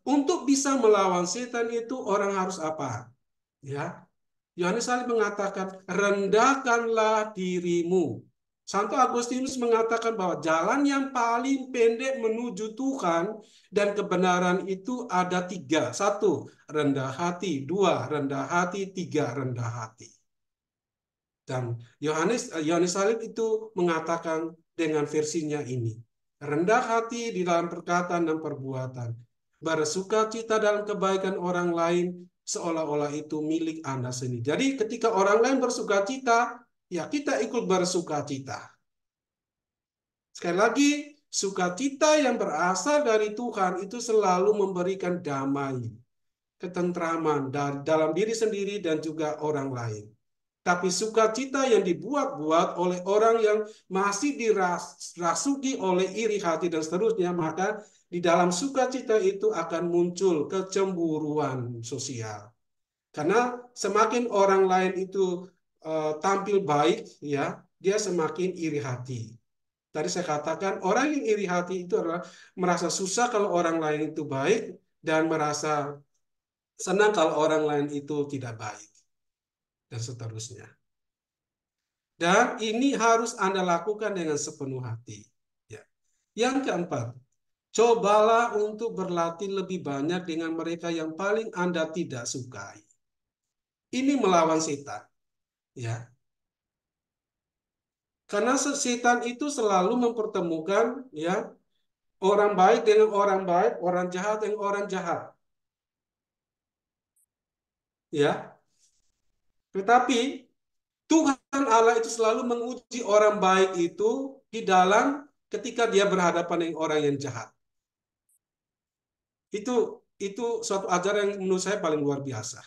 untuk bisa melawan setan itu orang harus apa? Ya, Yohanes Salib mengatakan rendahkanlah dirimu. Santo Agustinus mengatakan bahwa jalan yang paling pendek menuju Tuhan dan kebenaran itu ada tiga. Satu, rendah hati. Dua, rendah hati. Tiga, rendah hati. Dan Yohanes Salib itu mengatakan dengan versinya ini. Rendah hati di dalam perkataan dan perbuatan. Bersuka cita dalam kebaikan orang lain seolah-olah itu milik Anda sendiri. Jadi ketika orang lain bersuka cita, ya kita ikut bersuka cita. Sekali lagi, sukacita yang berasal dari Tuhan itu selalu memberikan damai, ketentraman dalam diri sendiri dan juga orang lain. Tapi sukacita yang dibuat-buat oleh orang yang masih dirasuki oleh iri hati dan seterusnya, maka di dalam sukacita itu akan muncul kecemburuan sosial. Karena semakin orang lain itu tampil baik, ya, dia semakin iri hati. Tadi saya katakan orang yang iri hati itu adalah merasa susah kalau orang lain itu baik dan merasa senang kalau orang lain itu tidak baik dan seterusnya. Dan ini harus Anda lakukan dengan sepenuh hati. Ya. Yang keempat, cobalah untuk berlatih lebih banyak dengan mereka yang paling Anda tidak sukai. Ini melawan setan, ya. Karena setan itu selalu mempertemukan, ya, orang baik dengan orang baik, orang jahat dengan orang jahat. Ya, tetapi Tuhan Allah itu selalu menguji orang baik itu di dalam ketika dia berhadapan dengan orang yang jahat. Itu suatu ajaran yang menurut saya paling luar biasa.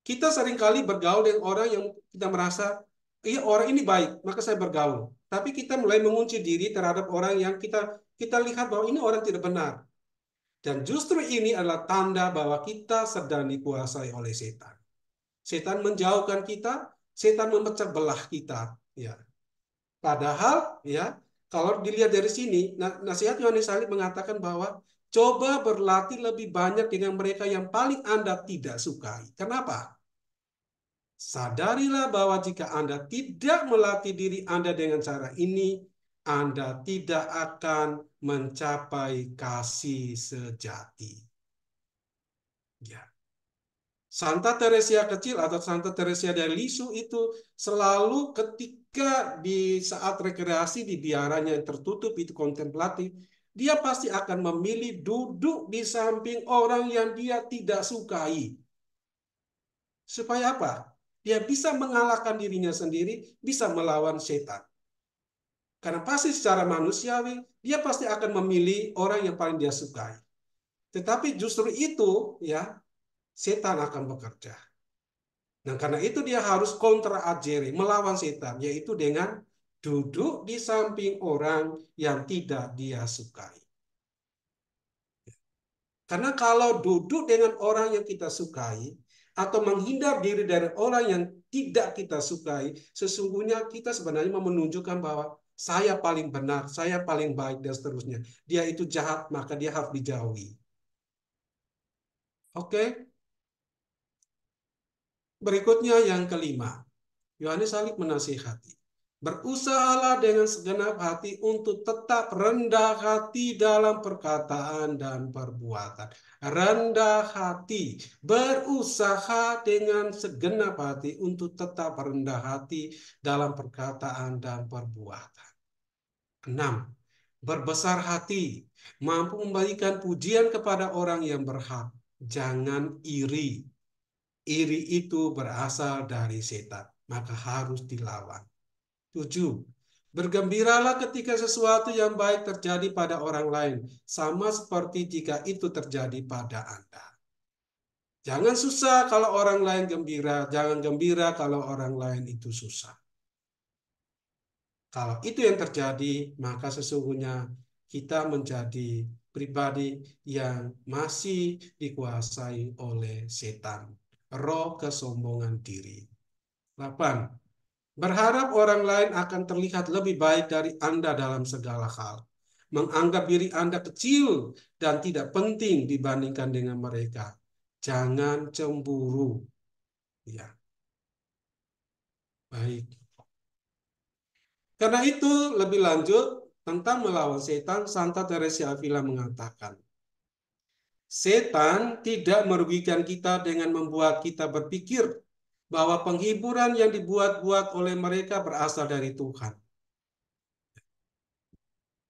Kita seringkali bergaul dengan orang yang kita merasa, iya orang ini baik, maka saya bergaul. Tapi kita mulai mengunci diri terhadap orang yang kita lihat bahwa ini orang tidak benar. Dan justru ini adalah tanda bahwa kita sedang dikuasai oleh setan. Setan menjauhkan kita, setan memecah belah kita. Ya. Padahal, ya, kalau dilihat dari sini, nasihat Yohanes Salib mengatakan bahwa coba berlatih lebih banyak dengan mereka yang paling Anda tidak sukai. Kenapa? Sadarilah bahwa jika Anda tidak melatih diri Anda dengan cara ini, Anda tidak akan mencapai kasih sejati. Ya. Santa Teresia kecil atau Santa Teresia dari Lisu itu selalu ketika di saat rekreasi di biaranya yang tertutup itu kontemplatif, dia pasti akan memilih duduk di samping orang yang dia tidak sukai. Supaya apa? Dia bisa mengalahkan dirinya sendiri, bisa melawan setan. Karena pasti secara manusiawi, dia pasti akan memilih orang yang paling dia sukai. Tetapi justru itu, ya, setan akan bekerja. Nah, karena itu dia harus kontra ajere, melawan setan, yaitu dengan duduk di samping orang yang tidak dia sukai. Karena kalau duduk dengan orang yang kita sukai, atau menghindar diri dari orang yang tidak kita sukai, sesungguhnya kita sebenarnya menunjukkan bahwa saya paling benar, saya paling baik, dan seterusnya. Dia itu jahat, maka dia harus dijauhi. Oke? Berikutnya yang kelima. Yohanes Salib menasihati. Berusahalah dengan segenap hati untuk tetap rendah hati dalam perkataan dan perbuatan. Rendah hati. Berusaha dengan segenap hati untuk tetap rendah hati dalam perkataan dan perbuatan. 6. Berbesar hati. Mampu memberikan pujian kepada orang yang berhak. Jangan iri. Iri itu berasal dari setan, maka harus dilawan. 7. Bergembiralah ketika sesuatu yang baik terjadi pada orang lain, sama seperti jika itu terjadi pada Anda. Jangan susah kalau orang lain gembira, jangan gembira kalau orang lain itu susah. Kalau itu yang terjadi, maka sesungguhnya kita menjadi pribadi yang masih dikuasai oleh setan, roh kesombongan diri. 8. Berharap orang lain akan terlihat lebih baik dari Anda dalam segala hal. Menganggap diri Anda kecil dan tidak penting dibandingkan dengan mereka. Jangan cemburu. Ya. Baik. Karena itu lebih lanjut tentang melawan setan, Santa Teresa Avila mengatakan, setan tidak merugikan kita dengan membuat kita berpikir bahwa penghiburan yang dibuat-buat oleh mereka berasal dari Tuhan.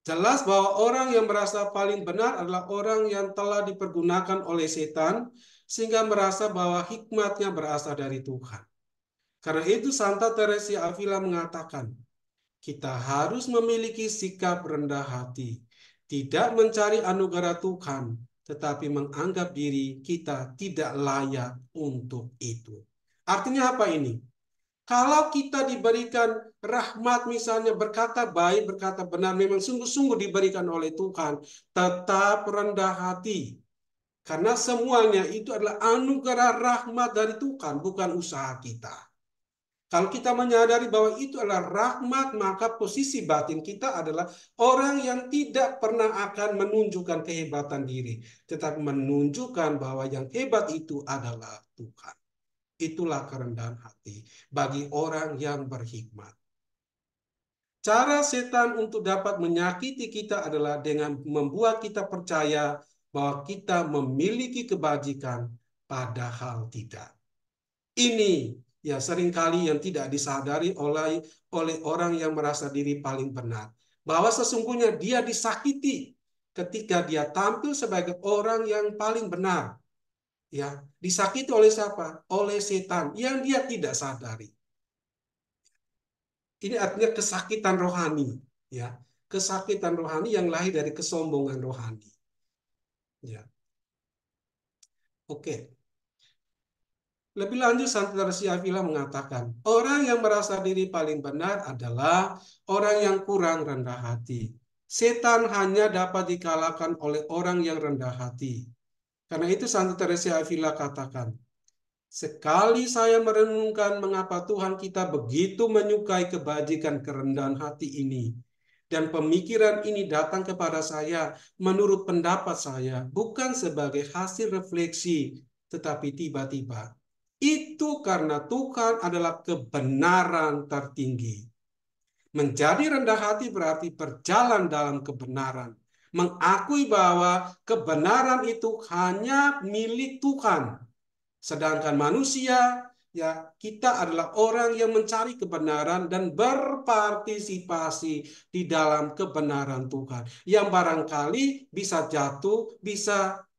Jelas bahwa orang yang merasa paling benar adalah orang yang telah dipergunakan oleh setan sehingga merasa bahwa hikmatnya berasal dari Tuhan. Karena itu Santa Teresa Avila mengatakan, kita harus memiliki sikap rendah hati, tidak mencari anugerah Tuhan, tetapi menganggap diri kita tidak layak untuk itu. Artinya apa ini? Kalau kita diberikan rahmat, misalnya berkata baik, berkata benar, memang sungguh-sungguh diberikan oleh Tuhan, tetap rendah hati. Karena semuanya itu adalah anugerah rahmat dari Tuhan, bukan usaha kita. Kalau kita menyadari bahwa itu adalah rahmat, maka posisi batin kita adalah orang yang tidak pernah akan menunjukkan kehebatan diri, tetapi menunjukkan bahwa yang hebat itu adalah Tuhan. Itulah kerendahan hati bagi orang yang berhikmat. Cara setan untuk dapat menyakiti kita adalah dengan membuat kita percaya bahwa kita memiliki kebajikan, padahal tidak. Ini ya seringkali yang tidak disadari oleh orang yang merasa diri paling benar. Bahwa sesungguhnya dia disakiti ketika dia tampil sebagai orang yang paling benar. Ya, disakiti oleh siapa? Oleh setan yang dia tidak sadari. Ini artinya kesakitan rohani, ya. Kesakitan rohani yang lahir dari kesombongan rohani. Ya. Oke. Lebih lanjut Santa Teresa Avila mengatakan, orang yang merasa diri paling benar adalah orang yang kurang rendah hati. Setan hanya dapat dikalahkan oleh orang yang rendah hati. Karena itu Santa Teresa Avila katakan, sekali saya merenungkan mengapa Tuhan kita begitu menyukai kebajikan kerendahan hati ini, dan pemikiran ini datang kepada saya menurut pendapat saya, bukan sebagai hasil refleksi, tetapi tiba-tiba. Itu karena Tuhan adalah kebenaran tertinggi. Menjadi rendah hati berarti berjalan dalam kebenaran. Mengakui bahwa kebenaran itu hanya milik Tuhan. Sedangkan manusia, ya kita adalah orang yang mencari kebenaran dan berpartisipasi di dalam kebenaran Tuhan. Yang barangkali bisa jatuh, bisa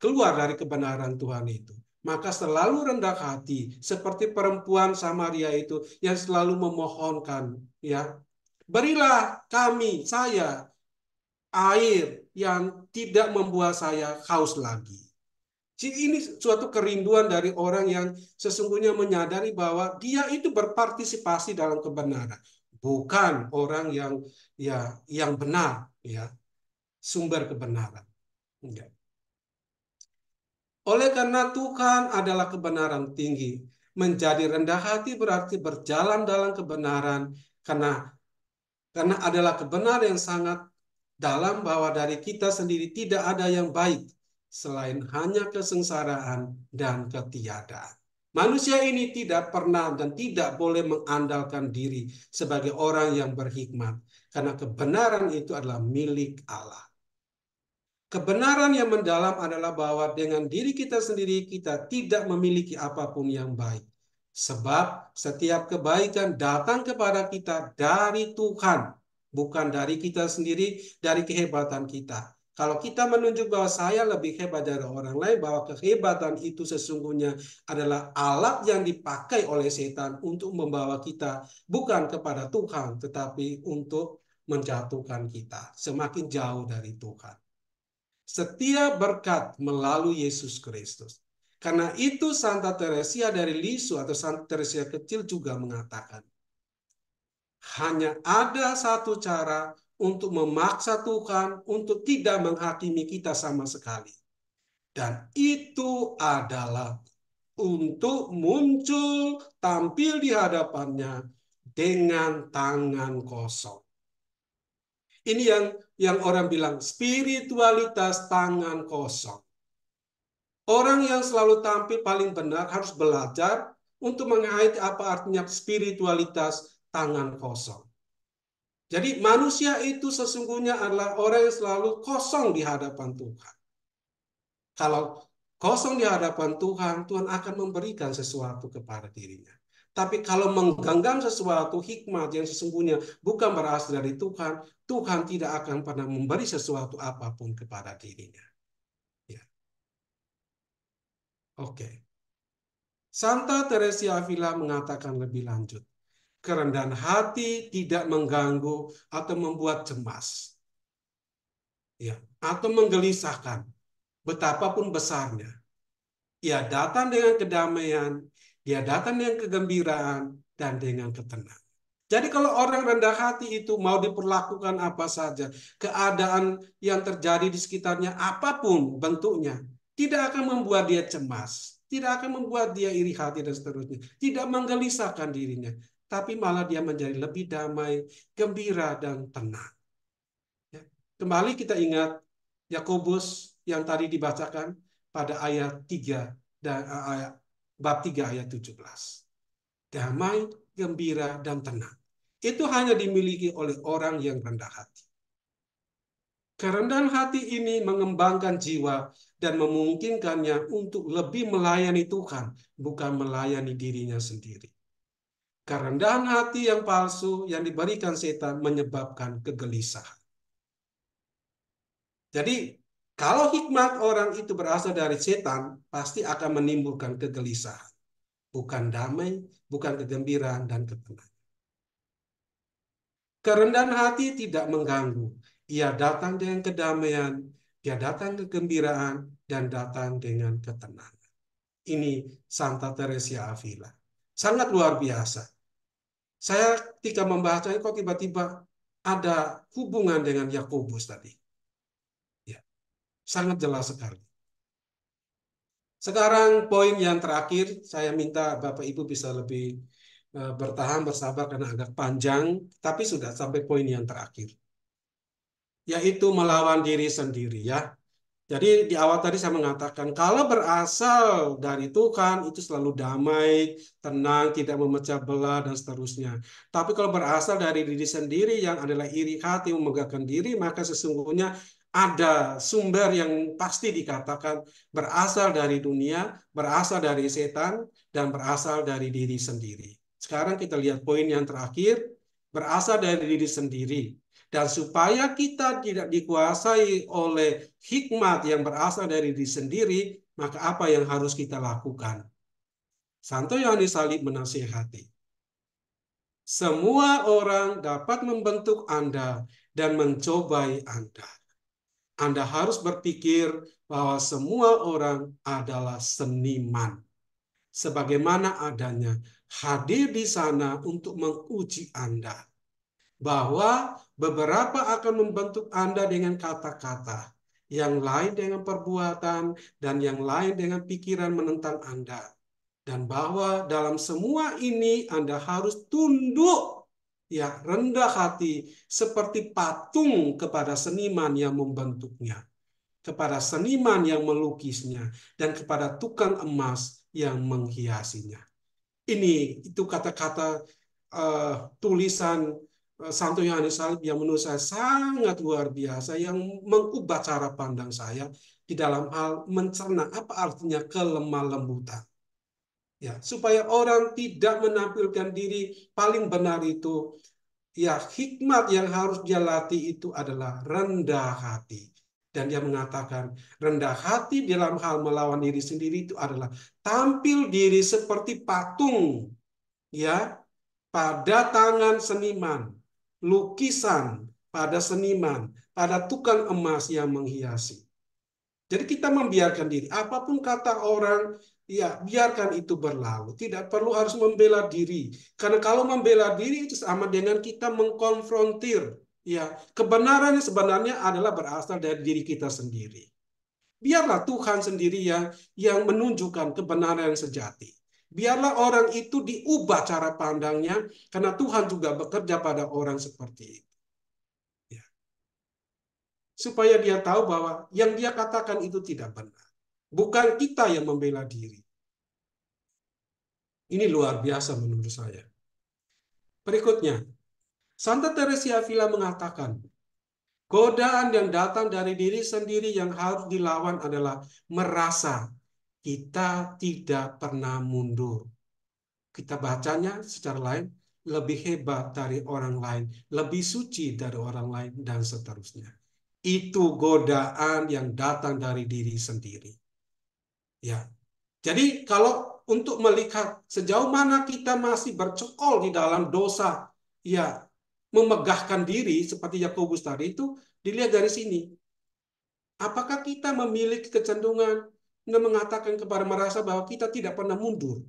keluar dari kebenaran Tuhan itu. Maka selalu rendah hati, seperti perempuan Samaria itu yang selalu memohonkan, ya, berilah kami, saya, air yang tidak membuat saya haus lagi. Jadi ini suatu kerinduan dari orang yang sesungguhnya menyadari bahwa dia itu berpartisipasi dalam kebenaran, bukan orang yang benar, ya, sumber kebenaran. Ya. Oleh karena Tuhan adalah kebenaran tinggi, menjadi rendah hati berarti berjalan dalam kebenaran karena adalah kebenaran yang sangat dalam bahwa dari kita sendiri tidak ada yang baik selain hanya kesengsaraan dan ketiadaan. Manusia ini tidak pernah dan tidak boleh mengandalkan diri sebagai orang yang berhikmat karena kebenaran itu adalah milik Allah. Kebenaran yang mendalam adalah bahwa dengan diri kita sendiri kita tidak memiliki apapun yang baik. Sebab setiap kebaikan datang kepada kita dari Tuhan, bukan dari kita sendiri, dari kehebatan kita. Kalau kita menunjuk bahwa saya lebih hebat dari orang lain, bahwa kehebatan itu sesungguhnya adalah alat yang dipakai oleh setan untuk membawa kita bukan kepada Tuhan, tetapi untuk menjatuhkan kita semakin jauh dari Tuhan. Setiap berkat melalui Yesus Kristus. Karena itu Santa Teresia dari Lisieux atau Santa Teresia kecil juga mengatakan, hanya ada satu cara untuk memaksa Tuhan untuk tidak menghakimi kita sama sekali. Dan itu adalah untuk muncul tampil di hadapannya dengan tangan kosong. Ini yang orang bilang spiritualitas tangan kosong. Orang yang selalu tampil paling benar harus belajar untuk mengaiti apa artinya spiritualitas tangan kosong. Jadi manusia itu sesungguhnya adalah orang yang selalu kosong di hadapan Tuhan. Kalau kosong di hadapan Tuhan, Tuhan akan memberikan sesuatu kepada dirinya. Tapi kalau menggenggam sesuatu hikmat yang sesungguhnya bukan berasal dari Tuhan, Tuhan tidak akan pernah memberi sesuatu apapun kepada dirinya. Ya. Oke. Santa Teresia Avila mengatakan lebih lanjut, kerendahan hati tidak mengganggu atau membuat cemas, ya, atau menggelisahkan, betapapun besarnya. Ia datang dengan kedamaian, dia datang dengan kegembiraan, dan dengan ketenangan. Jadi kalau orang rendah hati itu mau diperlakukan apa saja, keadaan yang terjadi di sekitarnya apapun bentuknya, tidak akan membuat dia cemas, tidak akan membuat dia iri hati dan seterusnya, tidak menggelisahkan dirinya, tapi malah dia menjadi lebih damai, gembira, dan tenang. Ya. Kembali kita ingat Yakobus yang tadi dibacakan pada ayat 3 dan bab 3 ayat 17. Damai, gembira, dan tenang. Itu hanya dimiliki oleh orang yang rendah hati. Kerendahan hati ini mengembangkan jiwa dan memungkinkannya untuk lebih melayani Tuhan, bukan melayani dirinya sendiri. Kerendahan hati yang palsu yang diberikan setan menyebabkan kegelisahan. Jadi, kalau hikmat orang itu berasal dari setan, pasti akan menimbulkan kegelisahan. Bukan damai, bukan kegembiraan dan ketenangan. Kerendahan hati tidak mengganggu. Ia datang dengan kedamaian, dia datang kegembiraan, dan datang dengan ketenangan. Ini Santa Teresia Avila. Sangat luar biasa. Saya ketika membacanya kok tiba-tiba ada hubungan dengan Yakobus tadi. Ya, sangat jelas sekali. Sekarang poin yang terakhir, saya minta Bapak Ibu bisa lebih bertahan, bersabar karena agak panjang, tapi sudah sampai poin yang terakhir, yaitu melawan diri sendiri ya. Jadi di awal tadi saya mengatakan kalau berasal dari Tuhan itu selalu damai, tenang, tidak memecah belah dan seterusnya. Tapi kalau berasal dari diri sendiri yang adalah iri hati, memegahkan diri, maka sesungguhnya ada sumber yang pasti dikatakan berasal dari dunia, berasal dari setan, dan berasal dari diri sendiri. Sekarang kita lihat poin yang terakhir, berasal dari diri sendiri. Dan supaya kita tidak dikuasai oleh hikmat yang berasal dari diri sendiri, maka apa yang harus kita lakukan? Santo Yohanes Salib menasihati. Semua orang dapat membentuk Anda dan mencobai Anda. Anda harus berpikir bahwa semua orang adalah seniman. Sebagaimana adanya hadir di sana untuk menguji Anda. Bahwa beberapa akan membentuk Anda dengan kata-kata, yang lain dengan perbuatan, dan yang lain dengan pikiran menentang Anda. Dan bahwa dalam semua ini Anda harus tunduk, ya, rendah hati, seperti patung kepada seniman yang membentuknya, kepada seniman yang melukisnya, dan kepada tukang emas yang menghiasinya. Itu kata-kata tulisan Santo Yohanes Salib yang menurut saya sangat luar biasa, yang mengubah cara pandang saya di dalam hal mencerna apa artinya kelemah lembutan. Ya, supaya orang tidak menampilkan diri paling benar itu, ya, hikmat yang harus dia latih itu adalah rendah hati. Dan dia mengatakan rendah hati dalam hal melawan diri sendiri itu adalah tampil diri seperti patung, ya, pada tangan seniman, lukisan pada seniman, pada tukang emas yang menghiasi. Jadi kita membiarkan diri, apapun kata orang, ya biarkan itu berlalu. Tidak perlu harus membela diri. Karena kalau membela diri itu sama dengan kita mengkonfrontir. Ya, kebenarannya sebenarnya adalah berasal dari diri kita sendiri. Biarlah Tuhan sendiri yang menunjukkan kebenaran yang sejati. Biarlah orang itu diubah cara pandangnya, karena Tuhan juga bekerja pada orang seperti itu. Ya. Supaya dia tahu bahwa yang dia katakan itu tidak benar. Bukan kita yang membela diri. Ini luar biasa menurut saya. Berikutnya, Santa Teresa Avila mengatakan, godaan yang datang dari diri sendiri yang harus dilawan adalah merasa kita tidak pernah mundur. Kita bacanya secara lain, lebih hebat dari orang lain, lebih suci dari orang lain, dan seterusnya. Itu godaan yang datang dari diri sendiri. Ya. Jadi kalau untuk melihat sejauh mana kita masih bercokol di dalam dosa, ya, memegahkan diri seperti Yakobus tadi itu dilihat dari sini. Apakah kita memiliki kecenderungan mengatakan kepada merasa bahwa kita tidak pernah mundur?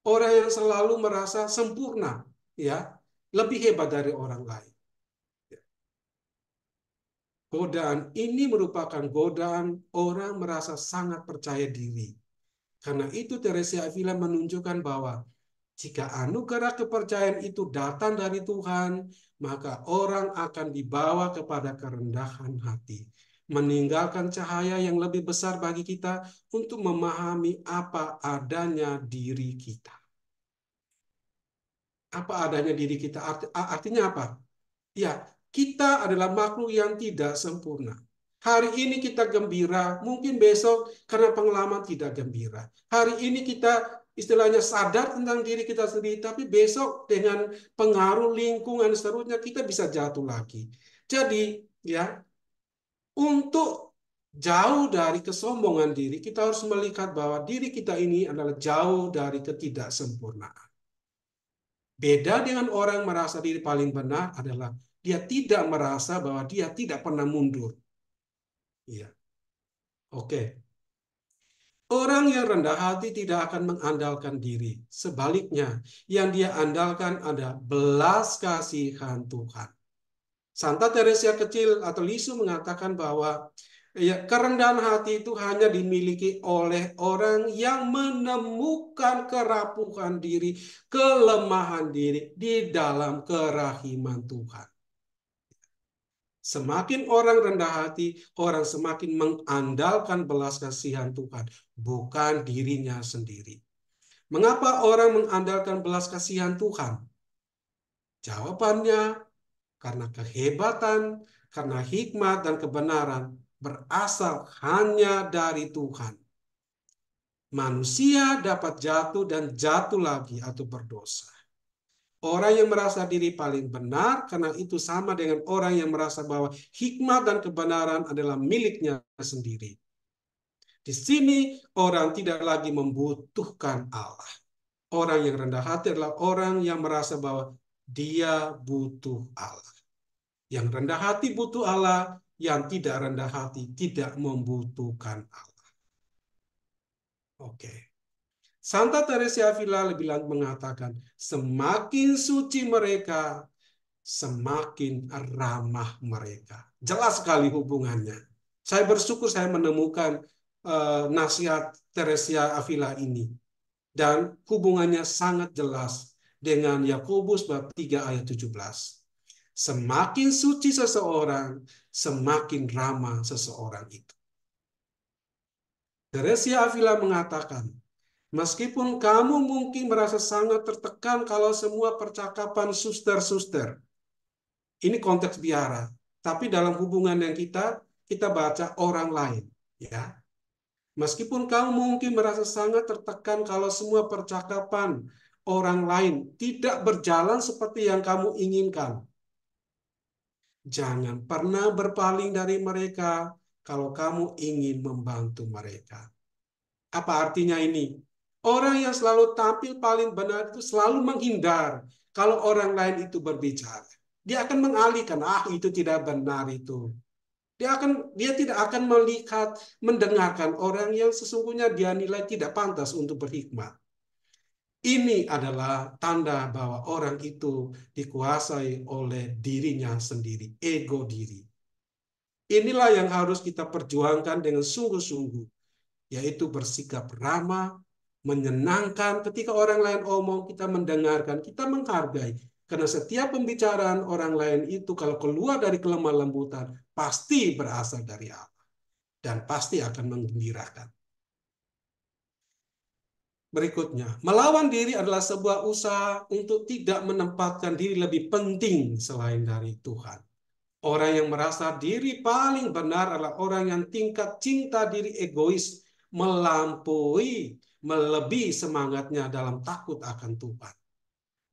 Orang yang selalu merasa sempurna, ya, lebih hebat dari orang lain. Godaan ini merupakan godaan orang merasa sangat percaya diri. Karena itu Teresa Avila menunjukkan bahwa jika anugerah kepercayaan itu datang dari Tuhan, maka orang akan dibawa kepada kerendahan hati, meninggalkan cahaya yang lebih besar bagi kita untuk memahami apa adanya diri kita. Apa adanya diri kita? Artinya apa? Ya, kita adalah makhluk yang tidak sempurna. Hari ini kita gembira, mungkin besok karena pengalaman tidak gembira. Hari ini kita istilahnya sadar tentang diri kita sendiri, tapi besok dengan pengaruh lingkungan seterusnya kita bisa jatuh lagi. Jadi, ya, untuk jauh dari kesombongan diri, kita harus melihat bahwa diri kita ini adalah jauh dari ketidaksempurnaan. Beda dengan orang merasa diri paling benar adalah dia tidak merasa bahwa dia tidak pernah mundur. Iya. Oke. Orang yang rendah hati tidak akan mengandalkan diri. Sebaliknya, yang dia andalkan ada belas kasihan Tuhan. Santa Teresa kecil atau Lisu mengatakan bahwa ya, kerendahan hati itu hanya dimiliki oleh orang yang menemukan kerapuhan diri, kelemahan diri di dalam kerahiman Tuhan. Semakin orang rendah hati, orang semakin mengandalkan belas kasihan Tuhan, bukan dirinya sendiri. Mengapa orang mengandalkan belas kasihan Tuhan? Jawabannya, karena kehebatan, karena hikmat dan kebenaran berasal hanya dari Tuhan. Manusia dapat jatuh dan jatuh lagi atau berdosa. Orang yang merasa diri paling benar, karena itu sama dengan orang yang merasa bahwa hikmat dan kebenaran adalah miliknya sendiri. Di sini orang tidak lagi membutuhkan Allah. Orang yang rendah hati adalah orang yang merasa bahwa dia butuh Allah. Yang rendah hati butuh Allah, yang tidak rendah hati tidak membutuhkan Allah. Oke. Santa Teresa Avila lebih mengatakan, semakin suci mereka, semakin ramah mereka. Jelas sekali hubungannya. Saya bersyukur saya menemukan nasihat Teresa Avila ini. Dan hubungannya sangat jelas dengan Yakobus bab 3 ayat 17. Semakin suci seseorang, semakin ramah seseorang itu. Teresa Avila mengatakan, meskipun kamu mungkin merasa sangat tertekan kalau semua percakapan suster-suster, ini konteks biara, tapi dalam hubungan yang kita baca orang lain, ya. Meskipun kamu mungkin merasa sangat tertekan kalau semua percakapan orang lain tidak berjalan seperti yang kamu inginkan, jangan pernah berpaling dari mereka kalau kamu ingin membantu mereka. Apa artinya ini? Orang yang selalu tampil paling benar itu selalu menghindar kalau orang lain itu berbicara. Dia akan mengalihkan, itu tidak benar itu. Dia tidak akan melihat, mendengarkan orang yang sesungguhnya dia nilai tidak pantas untuk berhikmat. Ini adalah tanda bahwa orang itu dikuasai oleh dirinya sendiri, ego diri. Inilah yang harus kita perjuangkan dengan sungguh-sungguh, yaitu bersikap ramah, menyenangkan. Ketika orang lain omong, kita mendengarkan, kita menghargai. Karena setiap pembicaraan orang lain itu kalau keluar dari kelemah lembutan, pasti berasal dari Allah. Dan pasti akan menggembirakan. Berikutnya, melawan diri adalah sebuah usaha untuk tidak menempatkan diri lebih penting selain dari Tuhan. Orang yang merasa diri paling benar adalah orang yang tingkat cinta diri egois melebihi semangatnya dalam takut akan Tuhan.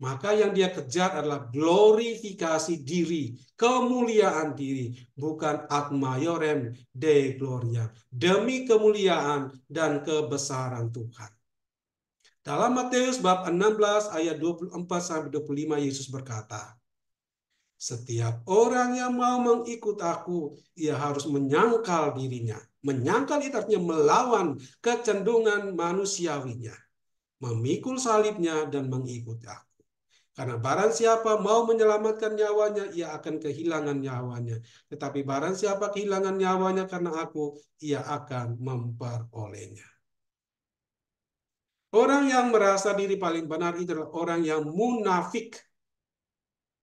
Maka yang dia kejar adalah glorifikasi diri, kemuliaan diri, bukan ad maiorem Dei gloria, demi kemuliaan dan kebesaran Tuhan. Dalam Matius bab 16 ayat 24-25 Yesus berkata, setiap orang yang mau mengikut aku, ia harus menyangkal dirinya. Menyangkal itu artinya melawan kecenderungan manusiawinya, memikul salibnya dan mengikuti aku. Karena barang siapa mau menyelamatkan nyawanya, ia akan kehilangan nyawanya. Tetapi barang siapa kehilangan nyawanya karena aku, ia akan memperolehnya. Orang yang merasa diri paling benar itu adalah orang yang munafik.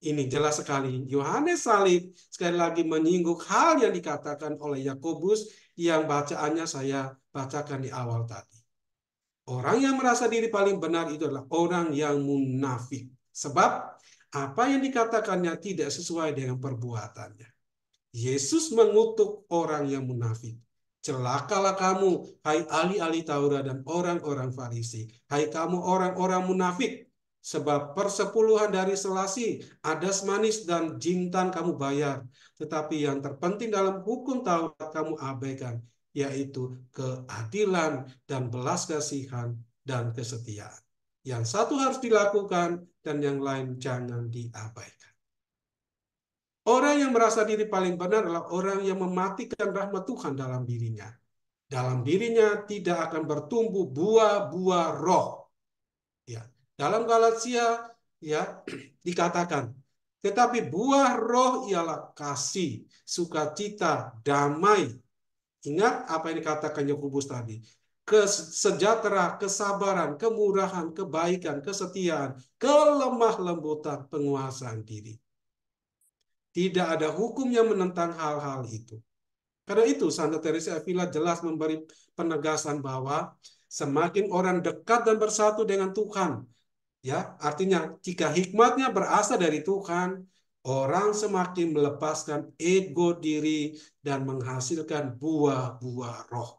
Ini jelas sekali. Yohanes Salib sekali lagi menyinggung hal yang dikatakan oleh Yakobus yang bacaannya saya bacakan di awal tadi. Orang yang merasa diri paling benar itu adalah orang yang munafik. Sebab apa yang dikatakannya tidak sesuai dengan perbuatannya. Yesus mengutuk orang yang munafik. Celakalah kamu, hai ahli-ahli Taurat dan orang-orang Farisi. Hai kamu orang-orang munafik. Sebab persepuluhan dari selasi, adas manis dan jintan kamu bayar. Tetapi yang terpenting dalam hukum Taurat kamu abaikan, yaitu keadilan dan belas kasihan dan kesetiaan. Yang satu harus dilakukan dan yang lain jangan diabaikan. Orang yang merasa diri paling benar adalah orang yang mematikan rahmat Tuhan dalam dirinya. Dalam dirinya tidak akan bertumbuh buah-buah roh. Ya, dalam Galatia ya dikatakan, tetapi buah roh ialah kasih, sukacita, damai. Ingat apa yang dikatakan Yakobus tadi. Sejahtera, kesabaran, kemurahan, kebaikan, kesetiaan, kelemah lembutan, penguasaan diri. Tidak ada hukum yang menentang hal-hal itu. Karena itu Santa Teresa Avila jelas memberi penegasan bahwa semakin orang dekat dan bersatu dengan Tuhan, ya, artinya jika hikmatnya berasal dari Tuhan, orang semakin melepaskan ego diri dan menghasilkan buah-buah roh.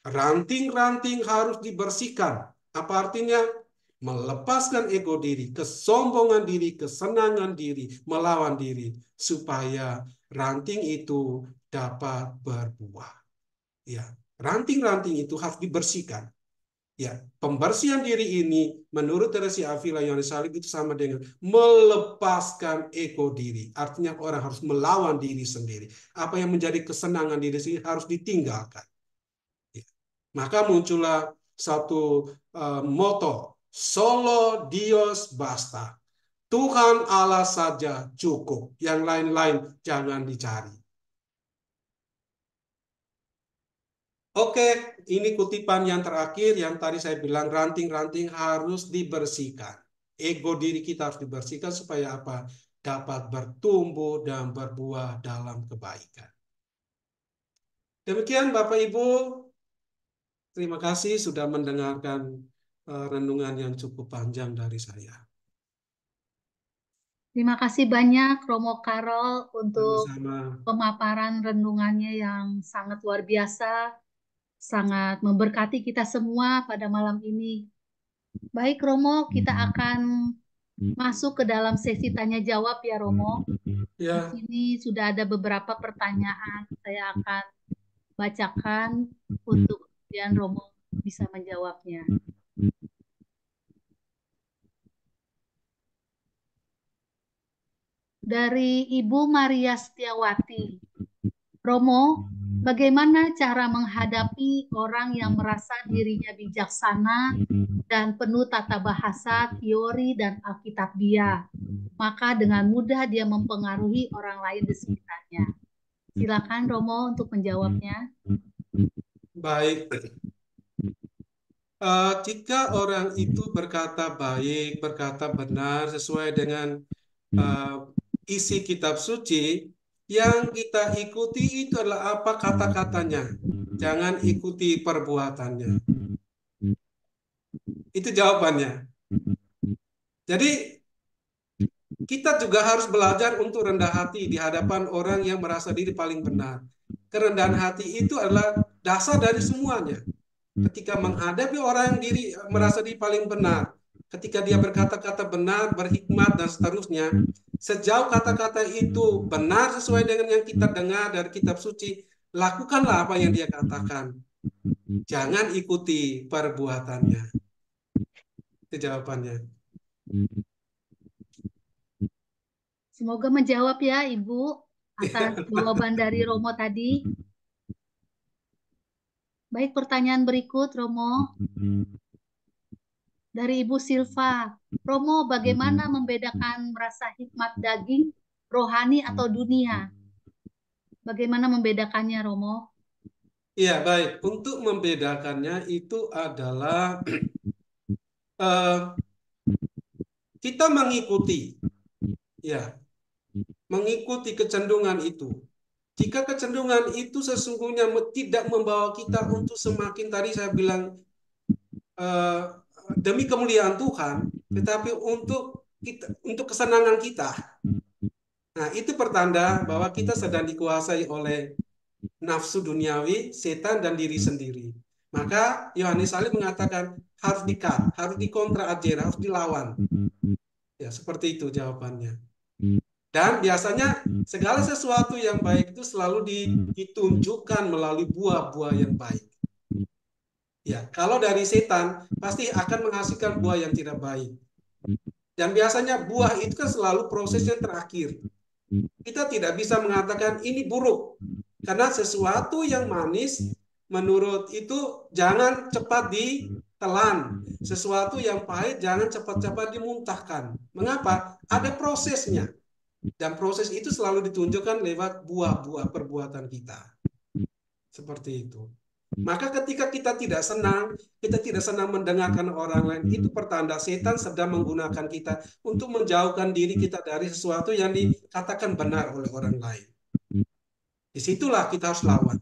Ranting-ranting harus dibersihkan. Apa artinya? Melepaskan ego diri, kesombongan diri, kesenangan diri, melawan diri, supaya ranting itu dapat berbuah. Ya, ranting-ranting itu harus dibersihkan. Ya, pembersihan diri ini menurut Teresa Avila Yohanes Salib itu sama dengan melepaskan ego diri. Artinya orang harus melawan diri sendiri. Apa yang menjadi kesenangan diri sendiri harus ditinggalkan. Ya. Maka muncullah satu moto, Solo Dios basta. Tuhan Allah saja cukup. Yang lain-lain jangan dicari. Oke, ini kutipan yang terakhir yang tadi saya bilang ranting-ranting harus dibersihkan. Ego diri kita harus dibersihkan supaya apa? Dapat bertumbuh dan berbuah dalam kebaikan. Demikian Bapak Ibu, terima kasih sudah mendengarkan renungan yang cukup panjang dari saya. Terima kasih banyak Romo Karol untuk Sama-sama. pemaparan renungannya yang sangat luar biasa, sangat memberkati kita semua pada malam ini. Baik Romo, kita akan masuk ke dalam sesi tanya jawab ya Romo. Ya. Di sini sudah ada beberapa pertanyaan, saya akan bacakan untuk kemudian Romo bisa menjawabnya. Dari Ibu Maria Setiawati, Romo, bagaimana cara menghadapi orang yang merasa dirinya bijaksana dan penuh tata bahasa, teori, dan alkitabiah? Maka dengan mudah dia mempengaruhi orang lain di sekitarnya. Silakan Romo untuk menjawabnya. Baik. Jika orang itu berkata baik, berkata benar sesuai dengan isi kitab suci, yang kita ikuti itu adalah apa kata-katanya. Jangan ikuti perbuatannya. Itu jawabannya. Jadi kita juga harus belajar untuk rendah hati di hadapan orang yang merasa diri paling benar. Kerendahan hati itu adalah dasar dari semuanya. Ketika menghadapi orang yang merasa diri paling benar, ketika dia berkata-kata benar, berhikmat, dan seterusnya, sejauh kata-kata itu benar sesuai dengan yang kita dengar dari kitab suci, lakukanlah apa yang dia katakan. Jangan ikuti perbuatannya. Itu jawabannya. Semoga menjawab ya Ibu atas jawaban dari Romo tadi. Baik, pertanyaan berikut Romo dari Ibu Silva. Romo, bagaimana membedakan rasa hikmat daging, rohani atau dunia? Bagaimana membedakannya Romo? Iya, baik. Untuk membedakannya itu adalah kita mengikuti, ya, mengikuti kecenderungan itu. Jika kecenderungan itu sesungguhnya tidak membawa kita untuk semakin, tadi saya bilang, demi kemuliaan Tuhan, tetapi untuk kesenangan kita. Nah, itu pertanda bahwa kita sedang dikuasai oleh nafsu duniawi, setan, dan diri sendiri. Maka Yohanes Salib mengatakan harus dikat, harus dikontra ajer, harus dilawan. Ya, seperti itu jawabannya. Dan biasanya segala sesuatu yang baik itu selalu ditunjukkan melalui buah-buah yang baik. Ya, kalau dari setan pasti akan menghasilkan buah yang tidak baik. Dan biasanya buah itu kan selalu proses yang terakhir. Kita tidak bisa mengatakan ini buruk. Karena sesuatu yang manis menurut itu jangan cepat ditelan. Sesuatu yang pahit jangan cepat-cepat dimuntahkan. Mengapa? Ada prosesnya. Dan proses itu selalu ditunjukkan lewat buah-buah perbuatan kita. Seperti itu. Maka ketika kita tidak senang mendengarkan orang lain, itu pertanda setan sedang menggunakan kita untuk menjauhkan diri kita dari sesuatu yang dikatakan benar oleh orang lain. Disitulah kita harus lawan.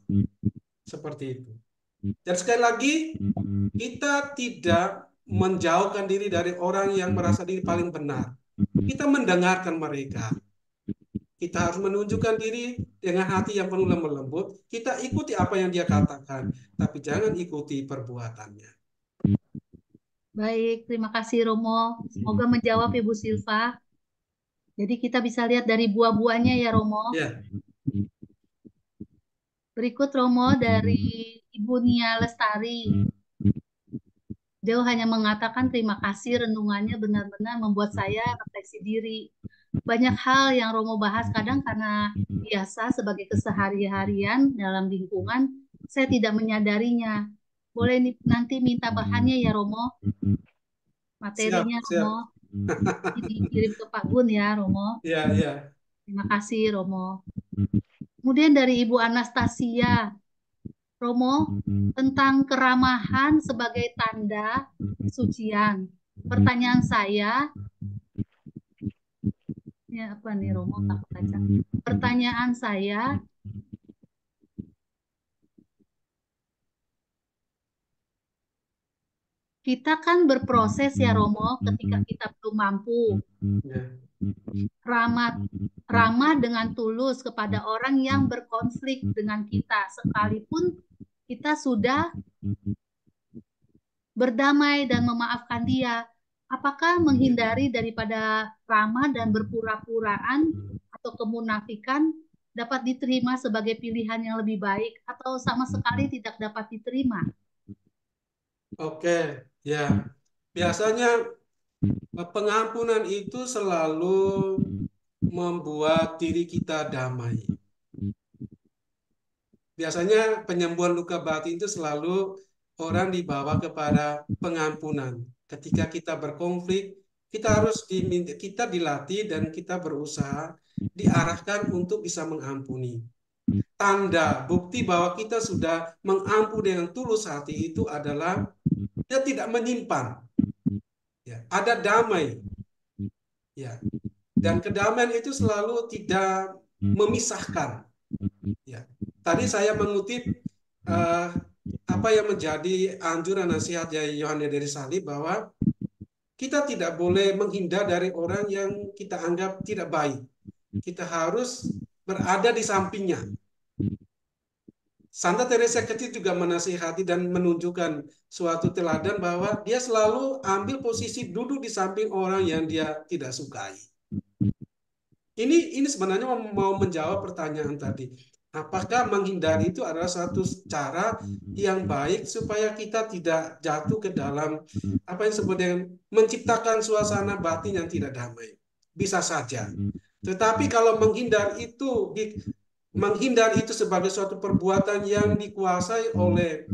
Seperti itu. Dan sekali lagi, kita tidak menjauhkan diri dari orang yang merasa diri paling benar. Kita mendengarkan mereka. Kita harus menunjukkan diri dengan hati yang penuh lemah lembut. Kita ikuti apa yang dia katakan, tapi jangan ikuti perbuatannya. Baik, terima kasih Romo. Semoga menjawab Ibu Silva. Jadi kita bisa lihat dari buah-buahnya ya Romo. Ya. Berikut Romo dari Ibu Nia Lestari. Dia hanya mengatakan terima kasih, renungannya benar-benar membuat saya refleksi diri. Banyak hal yang Romo bahas kadang karena biasa sebagai kesehari-harian dalam lingkungan, saya tidak menyadarinya. Boleh nanti minta bahannya ya Romo? Materinya Siap, siap. Romo. Ini dikirim ke Pak Gun ya Romo. Iya, iya. Terima kasih Romo. Kemudian dari Ibu Anastasia. Romo, tentang keramahan sebagai tanda kesucian. Pertanyaan saya, ya apa nih Romo, tak baca. Pertanyaan saya, kita kan berproses ya Romo ketika kita belum mampu. Ramah dengan tulus kepada orang yang berkonflik dengan kita, sekalipun kita sudah berdamai dan memaafkan dia. Apakah menghindari daripada ramah dan berpura-puraan atau kemunafikan dapat diterima sebagai pilihan yang lebih baik atau sama sekali tidak dapat diterima? Oke, ya. Biasanya pengampunan itu selalu membuat diri kita damai. Biasanya penyembuhan luka batin itu selalu orang dibawa kepada pengampunan. Ketika kita berkonflik, kita dilatih dan kita berusaha diarahkan untuk bisa mengampuni. Tanda bukti bahwa kita sudah mengampuni dengan tulus hati itu adalah dia tidak menyimpan. Ya, ada damai. Ya. Dan kedamaian itu selalu tidak memisahkan. Ya. Tadi saya mengutip apa yang menjadi anjuran nasihat dari Yohanes dari Salib bahwa kita tidak boleh menghindar dari orang yang kita anggap tidak baik. Kita harus berada di sampingnya. Santa Teresa kecil juga menasihati dan menunjukkan suatu teladan bahwa dia selalu ambil posisi duduk di samping orang yang dia tidak sukai. Ini sebenarnya mau menjawab pertanyaan tadi. Apakah menghindari itu adalah satu cara yang baik supaya kita tidak jatuh ke dalam apa yang disebut dengan menciptakan suasana batin yang tidak damai? Bisa saja. Tetapi kalau menghindar itu sebagai suatu perbuatan yang dikuasai oleh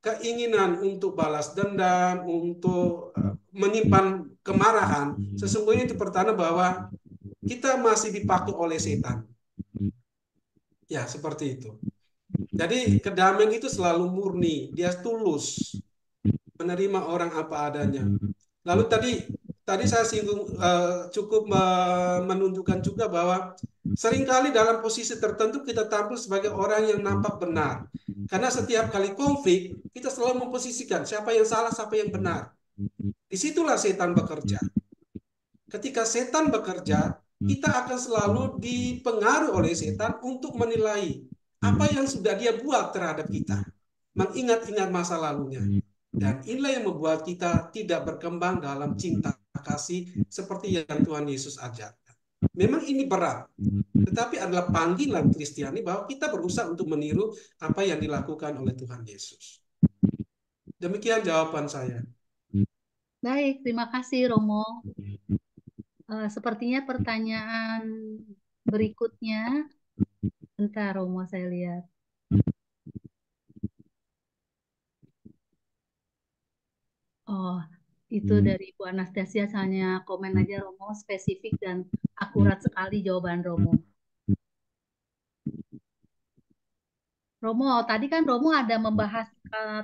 keinginan untuk balas dendam, untuk menyimpan kemarahan, sesungguhnya itu pertanda bahwa kita masih dipakai oleh setan. Ya, seperti itu. Jadi kedamaian itu selalu murni, dia tulus menerima orang apa adanya. Lalu tadi saya singgung cukup menunjukkan juga bahwa seringkali dalam posisi tertentu kita tampil sebagai orang yang nampak benar. Karena setiap kali konflik, kita selalu memposisikan siapa yang salah, siapa yang benar. Disitulah setan bekerja. Ketika setan bekerja, kita akan selalu dipengaruhi oleh setan untuk menilai apa yang sudah dia buat terhadap kita. Mengingat-ingat masa lalunya. Dan inilah yang membuat kita tidak berkembang dalam cinta kasih seperti yang Tuhan Yesus ajarkan. Memang ini berat, tetapi adalah panggilan Kristiani bahwa kita berusaha untuk meniru apa yang dilakukan oleh Tuhan Yesus. Demikian jawaban saya. Baik, terima kasih Romo. Sepertinya pertanyaan berikutnya, bentar Romo saya lihat. Oh, itu dari Bu Anastasia, hanya komen aja Romo, spesifik dan akurat sekali jawaban Romo. Romo, tadi kan Romo ada membahas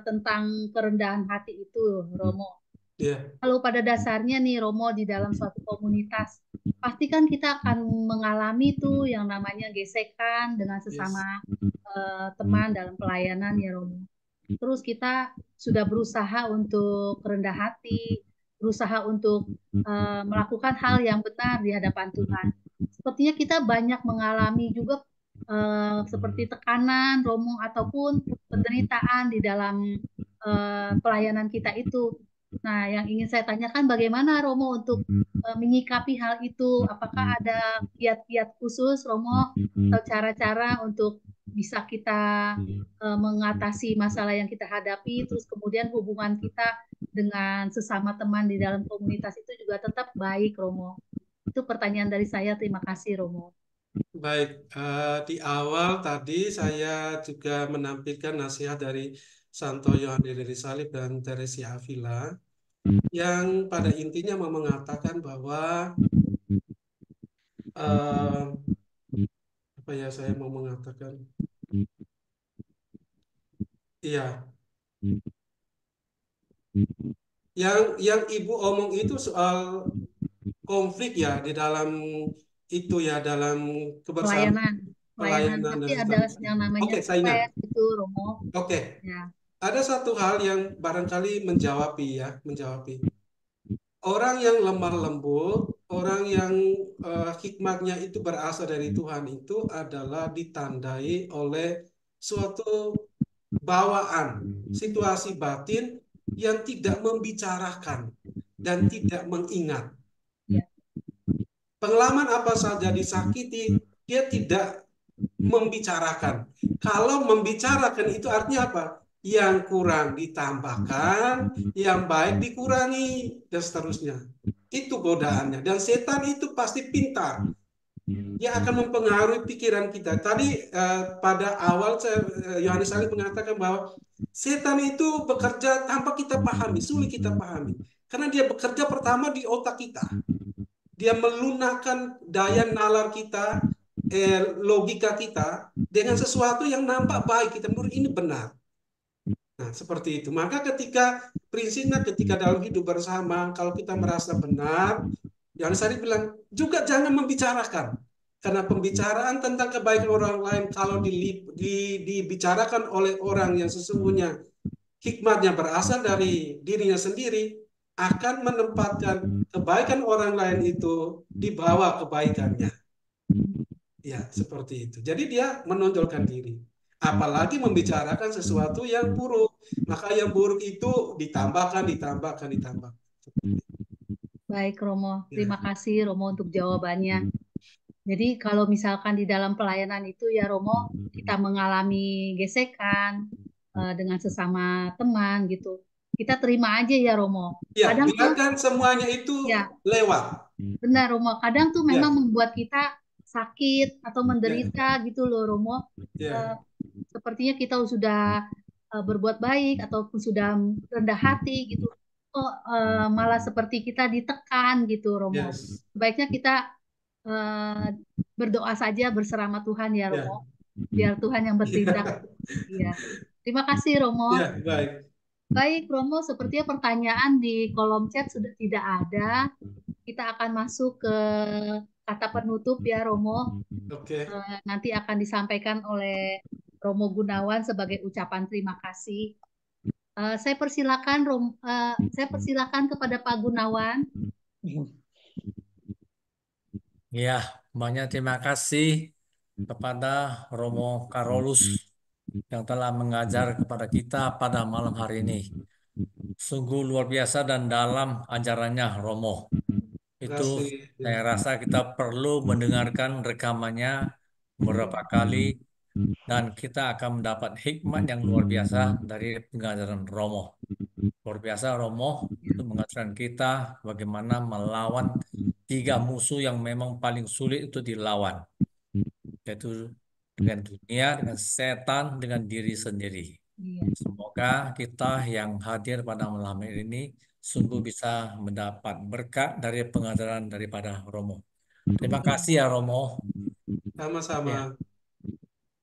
tentang kerendahan hati itu, Romo. Yeah. Kalau pada dasarnya nih Romo, di dalam suatu komunitas, pasti kan kita akan mengalami tuh yang namanya gesekan dengan sesama teman dalam pelayanan ya Romo. Terus kita sudah berusaha untuk rendah hati, berusaha untuk melakukan hal yang benar di hadapan Tuhan. Sepertinya kita banyak mengalami juga seperti tekanan, Romo, ataupun penderitaan di dalam pelayanan kita itu. Nah, yang ingin saya tanyakan bagaimana Romo untuk menyikapi hal itu? Apakah ada kiat-kiat khusus, Romo, atau cara-cara untuk bisa kita mengatasi masalah yang kita hadapi, terus kemudian hubungan kita dengan sesama teman di dalam komunitas itu juga tetap baik, Romo? Itu pertanyaan dari saya. Terima kasih, Romo. Baik, di awal tadi saya juga menampilkan nasihat dari Santo Yohanes dari Salib dan Teresia Avila yang pada intinya mau mengatakan bahwa apa ya saya mau mengatakan, iya, yang Ibu omong itu soal konflik ya di dalam itu ya dalam kebersamaan pelayanan tapi dan ada yang namanya stres itu, Romo. Oke. Ya. Ada satu hal yang barangkali menjawab. Orang yang lemah lembut, orang yang hikmatnya itu berasal dari Tuhan itu adalah ditandai oleh suatu bawaan, situasi batin yang tidak membicarakan dan tidak mengingat. Pengalaman apa saja disakiti, dia tidak membicarakan. Kalau membicarakan itu artinya apa? Yang kurang ditambahkan, yang baik dikurangi, dan seterusnya. Itu godaannya. Dan setan itu pasti pintar. Dia akan mempengaruhi pikiran kita. Tadi pada awal Yohanes Salib mengatakan bahwa setan itu bekerja tanpa kita pahami, sulit kita pahami. Karena dia bekerja pertama di otak kita. Dia melunakkan daya nalar kita, logika kita dengan sesuatu yang nampak baik, kita menurut ini benar. Nah, seperti itu. Maka prinsipnya ketika dalam hidup bersama, kalau kita merasa benar, Yohanes Salib bilang, juga jangan membicarakan. Karena pembicaraan tentang kebaikan orang lain kalau dibicarakan oleh orang yang sesungguhnya hikmatnya berasal dari dirinya sendiri, akan menempatkan kebaikan orang lain itu di bawah kebaikannya. Ya, seperti itu. Jadi dia menonjolkan diri. Apalagi membicarakan sesuatu yang buruk. Maka yang buruk itu ditambahkan, ditambahkan, ditambah. Baik, Romo. Ya, Terima kasih, Romo, untuk jawabannya. Jadi kalau misalkan di dalam pelayanan itu ya Romo, kita mengalami gesekan dengan sesama teman gitu. Kita terima aja ya Romo. ya, Kadang tuh biarkan semuanya itu ya lewat. benar Romo, kadang tuh memang Ya, membuat kita sakit atau ya, menderita gitu loh Romo. Eh, ya, Sepertinya kita sudah berbuat baik ataupun sudah rendah hati gitu. Kok malah seperti kita ditekan gitu Romo. yes, Sebaiknya kita eh, berdoa saja berserah sama Tuhan ya ya, Romo. Biar Tuhan yang bertindak. Iya. Terima kasih Romo. ya, baik. Baik Romo, sepertinya pertanyaan di kolom chat sudah tidak ada. Kita akan masuk ke kata penutup ya Romo. Oke. Nanti akan disampaikan oleh Romo Gunawan sebagai ucapan terima kasih. Saya persilakan kepada Pak Gunawan. Ya, banyak terima kasih kepada Romo Karolus yang telah mengajar kepada kita pada malam hari ini. Sungguh luar biasa dan dalam ajarannya Romo. Terima Itu kasih. saya rasa kita perlu mendengarkan rekamannya beberapa kali dan kita akan mendapat hikmat yang luar biasa dari pengajaran Romo. Luar biasa Romo itu mengajarkan kita bagaimana melawan tiga musuh yang memang paling sulit itu dilawan, yaitu dengan dunia, dengan setan, dengan diri sendiri. Iya. Semoga kita yang hadir pada malam ini sungguh bisa mendapat berkat dari pengajaran daripada Romo. Terima kasih ya Romo. Sama-sama. Ya.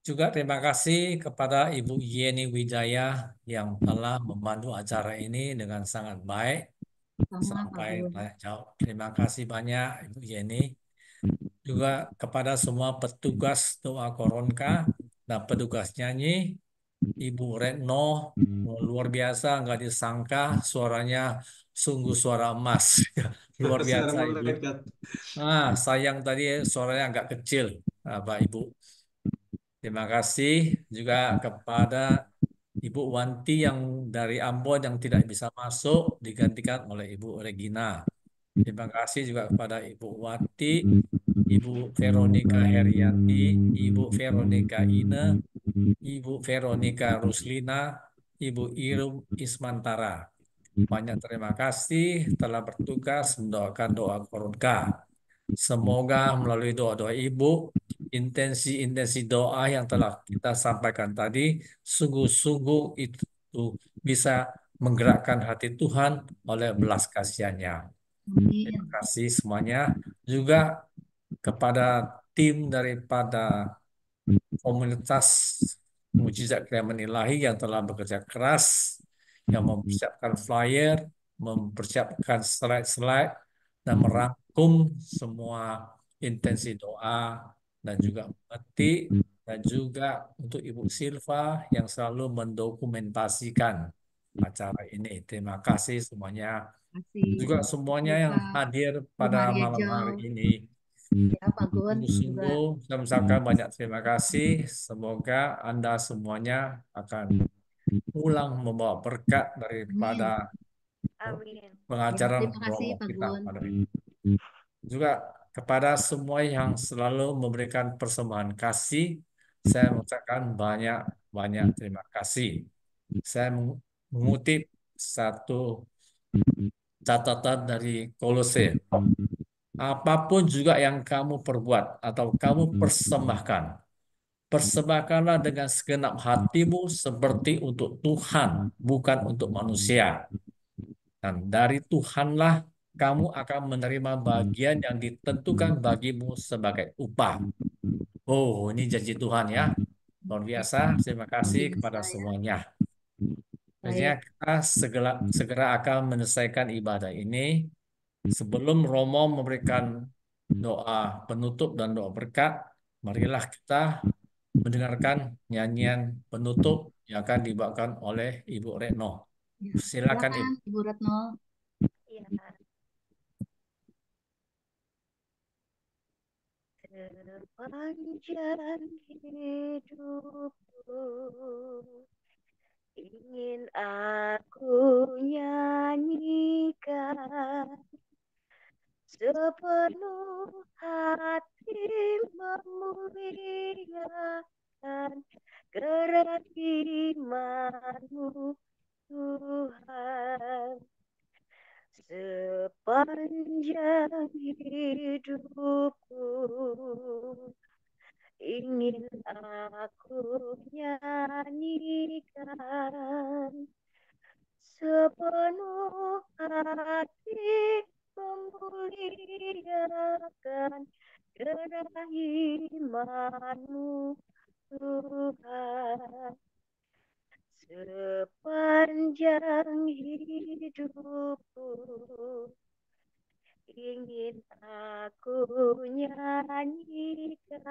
Juga terima kasih kepada Ibu Yeni Wijaya yang telah memandu acara ini dengan sangat baik Sama Pak sampai Gun. banyak jauh. Terima kasih banyak Ibu Yeni. Juga kepada semua petugas doa Koronka dan petugas nyanyi, Ibu Retno, luar biasa, nggak disangka suaranya sungguh suara emas. Luar Suara biasa Ibu. malaikat. Sayang tadi suaranya agak kecil, Pak Ibu. Terima kasih juga kepada Ibu Wanti yang dari Ambon yang tidak bisa masuk digantikan oleh Ibu Regina. Terima kasih juga kepada Ibu Wati, Ibu Veronica Herianti, Ibu Veronica Ine, Ibu Veronica Ruslina, Ibu Irum Ismantara. Banyak terima kasih telah bertugas mendoakan doa Koronka. Semoga melalui doa-doa Ibu, intensi-intensi doa yang telah kita sampaikan tadi, sungguh-sungguh itu bisa menggerakkan hati Tuhan oleh belas kasihannya. Amin. Terima kasih semuanya. Juga kepada tim daripada komunitas Mujizat Keramat Ilahi yang telah bekerja keras, yang mempersiapkan flyer, mempersiapkan slide-slide, dan merangkum semua intensi doa, dan juga mengerti, dan juga untuk Ibu Silva yang selalu mendokumentasikan acara ini. Terima kasih semuanya. Kasih Juga semuanya yang Silva, hadir Bu pada Maria malam Jo, hari ini. ya Pak Gun juga. Sungguh-sungguh saya mengucapkan banyak terima kasih. Semoga Anda semuanya akan pulang membawa berkat daripada Amin. Amin. Ya, pengajaran terima kasih Romo Pak kita Gun. pada ini. Juga kepada semua yang selalu memberikan persembahan kasih, saya mengucapkan banyak-banyak terima kasih. Saya mengutip satu catatan dari Kolose. Apapun juga yang kamu perbuat atau kamu persembahkan, persembahkanlah dengan segenap hatimu seperti untuk Tuhan, bukan untuk manusia. Dan dari Tuhanlah kamu akan menerima bagian yang ditentukan bagimu sebagai upah. Oh, ini janji Tuhan ya. Luar biasa. Terima kasih Luar kepada biasa ya. semuanya. Tentunya Baik. kita segera akan menyelesaikan ibadah ini. Sebelum Romo memberikan doa penutup dan doa berkat, marilah kita mendengarkan nyanyian penutup yang akan dibawakan oleh Ibu Retno. Ya, Silakan Ibu. silakan Ibu Retno. Ya, sepanjang hidupku ingin aku nyanyikan sepenuh hati memuliakan kerahiman-Mu Tuhan. Sepanjang hidupku ingin aku nyanyikan sepenuh hati memuliakan kerahiman-Mu Tuhan. Sepanjang hidupku ingin aku nyanyikan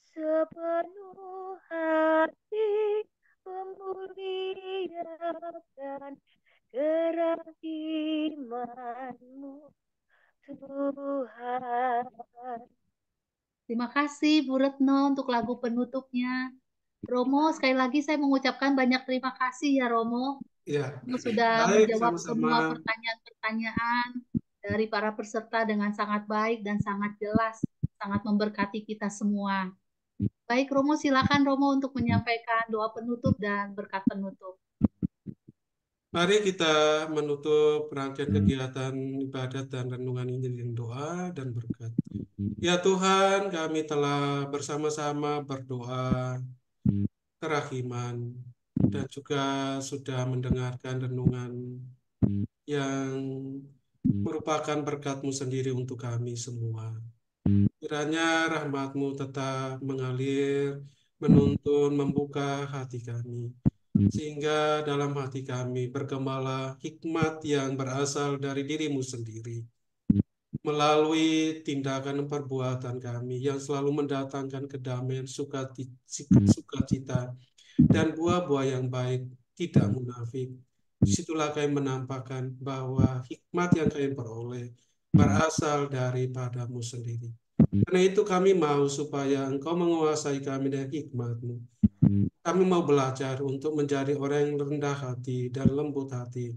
sepenuh hati memuliakan kerahiman-Mu Tuhan. Terima kasih Bu Retno untuk lagu penutupnya. Romo, sekali lagi saya mengucapkan banyak terima kasih ya Romo. Ya, Romo sudah baik, menjawab semua sama-sama. pertanyaan-pertanyaan dari para peserta dengan sangat baik dan sangat jelas, sangat memberkati kita semua. Baik Romo, silakan Romo untuk menyampaikan doa penutup dan berkat penutup. Mari kita menutup rangkaian kegiatan ibadat dan renungan ini dengan doa dan berkat. Ya Tuhan, kami telah bersama-sama berdoa kerahiman dan juga sudah mendengarkan renungan yang merupakan berkat-Mu sendiri untuk kami semua. Kiranya rahmat-Mu tetap mengalir, menuntun, membuka hati kami, sehingga dalam hati kami bergemalah hikmat yang berasal dari diri-Mu sendiri, melalui tindakan perbuatan kami yang selalu mendatangkan kedamaian, sukacita, dan buah-buah yang baik, tidak munafik. Disitulah kami menampakkan bahwa hikmat yang kami peroleh berasal daripada-Mu sendiri. Karena itu kami mau supaya Engkau menguasai kami dengan hikmat-Mu. Kami mau belajar untuk menjadi orang yang rendah hati dan lembut hati,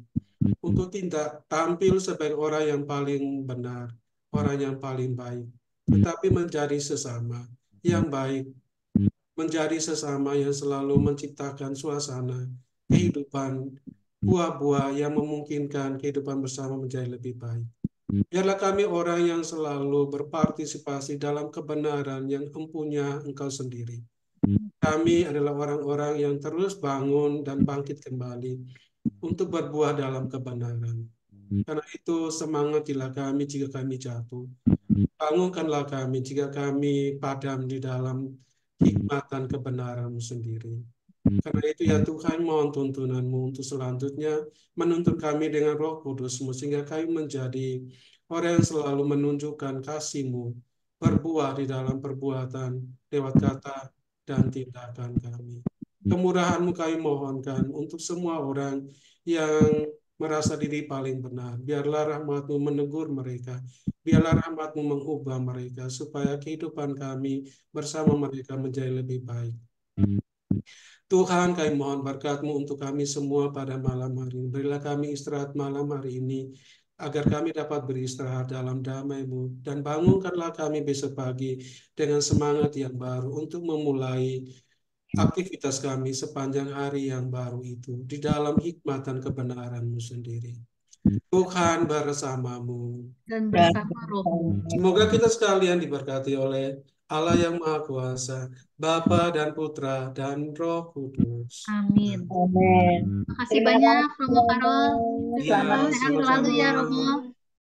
untuk tidak tampil sebagai orang yang paling benar, orang yang paling baik, tetapi menjadi sesama yang baik, menjadi sesama yang selalu menciptakan suasana kehidupan, buah-buah yang memungkinkan kehidupan bersama menjadi lebih baik. Biarlah kami orang yang selalu berpartisipasi dalam kebenaran yang empunya Engkau sendiri. Kami adalah orang-orang yang terus bangun dan bangkit kembali untuk berbuah dalam kebenaran. Karena itu semangatlah kami jika kami jatuh. Bangunkanlah kami jika kami padam di dalam hikmat dan kebenaran-Mu sendiri. Karena itu ya Tuhan, mohon tuntunan-Mu untuk selanjutnya menuntun kami dengan Roh Kudus-Mu, sehingga kami menjadi orang yang selalu menunjukkan kasih-Mu, berbuah di dalam perbuatan, lewat kata dan tindakan kami. Kemurahan-Mu kami mohonkan untuk semua orang yang merasa diri paling benar. Biarlah rahmat-Mu menegur mereka. Biarlah rahmat-Mu mengubah mereka, supaya kehidupan kami bersama mereka menjadi lebih baik. Tuhan, kami mohon berkat-Mu untuk kami semua pada malam hari ini. Berilah kami istirahat malam hari ini, agar kami dapat beristirahat dalam damai-Mu. Dan bangunkanlah kami besok pagi dengan semangat yang baru untuk memulai aktivitas kami sepanjang hari yang baru itu, di dalam hikmat dan kebenaran-Mu sendiri. Tuhan bersama-Mu. Dan bersama Roh-Mu. Semoga kita sekalian diberkati oleh Allah yang Maha Kuasa, Bapa dan Putra dan Roh Kudus. Amin. Amin. Terima kasih banyak Romo Karol. Ya, Sehat selalu ya Romo.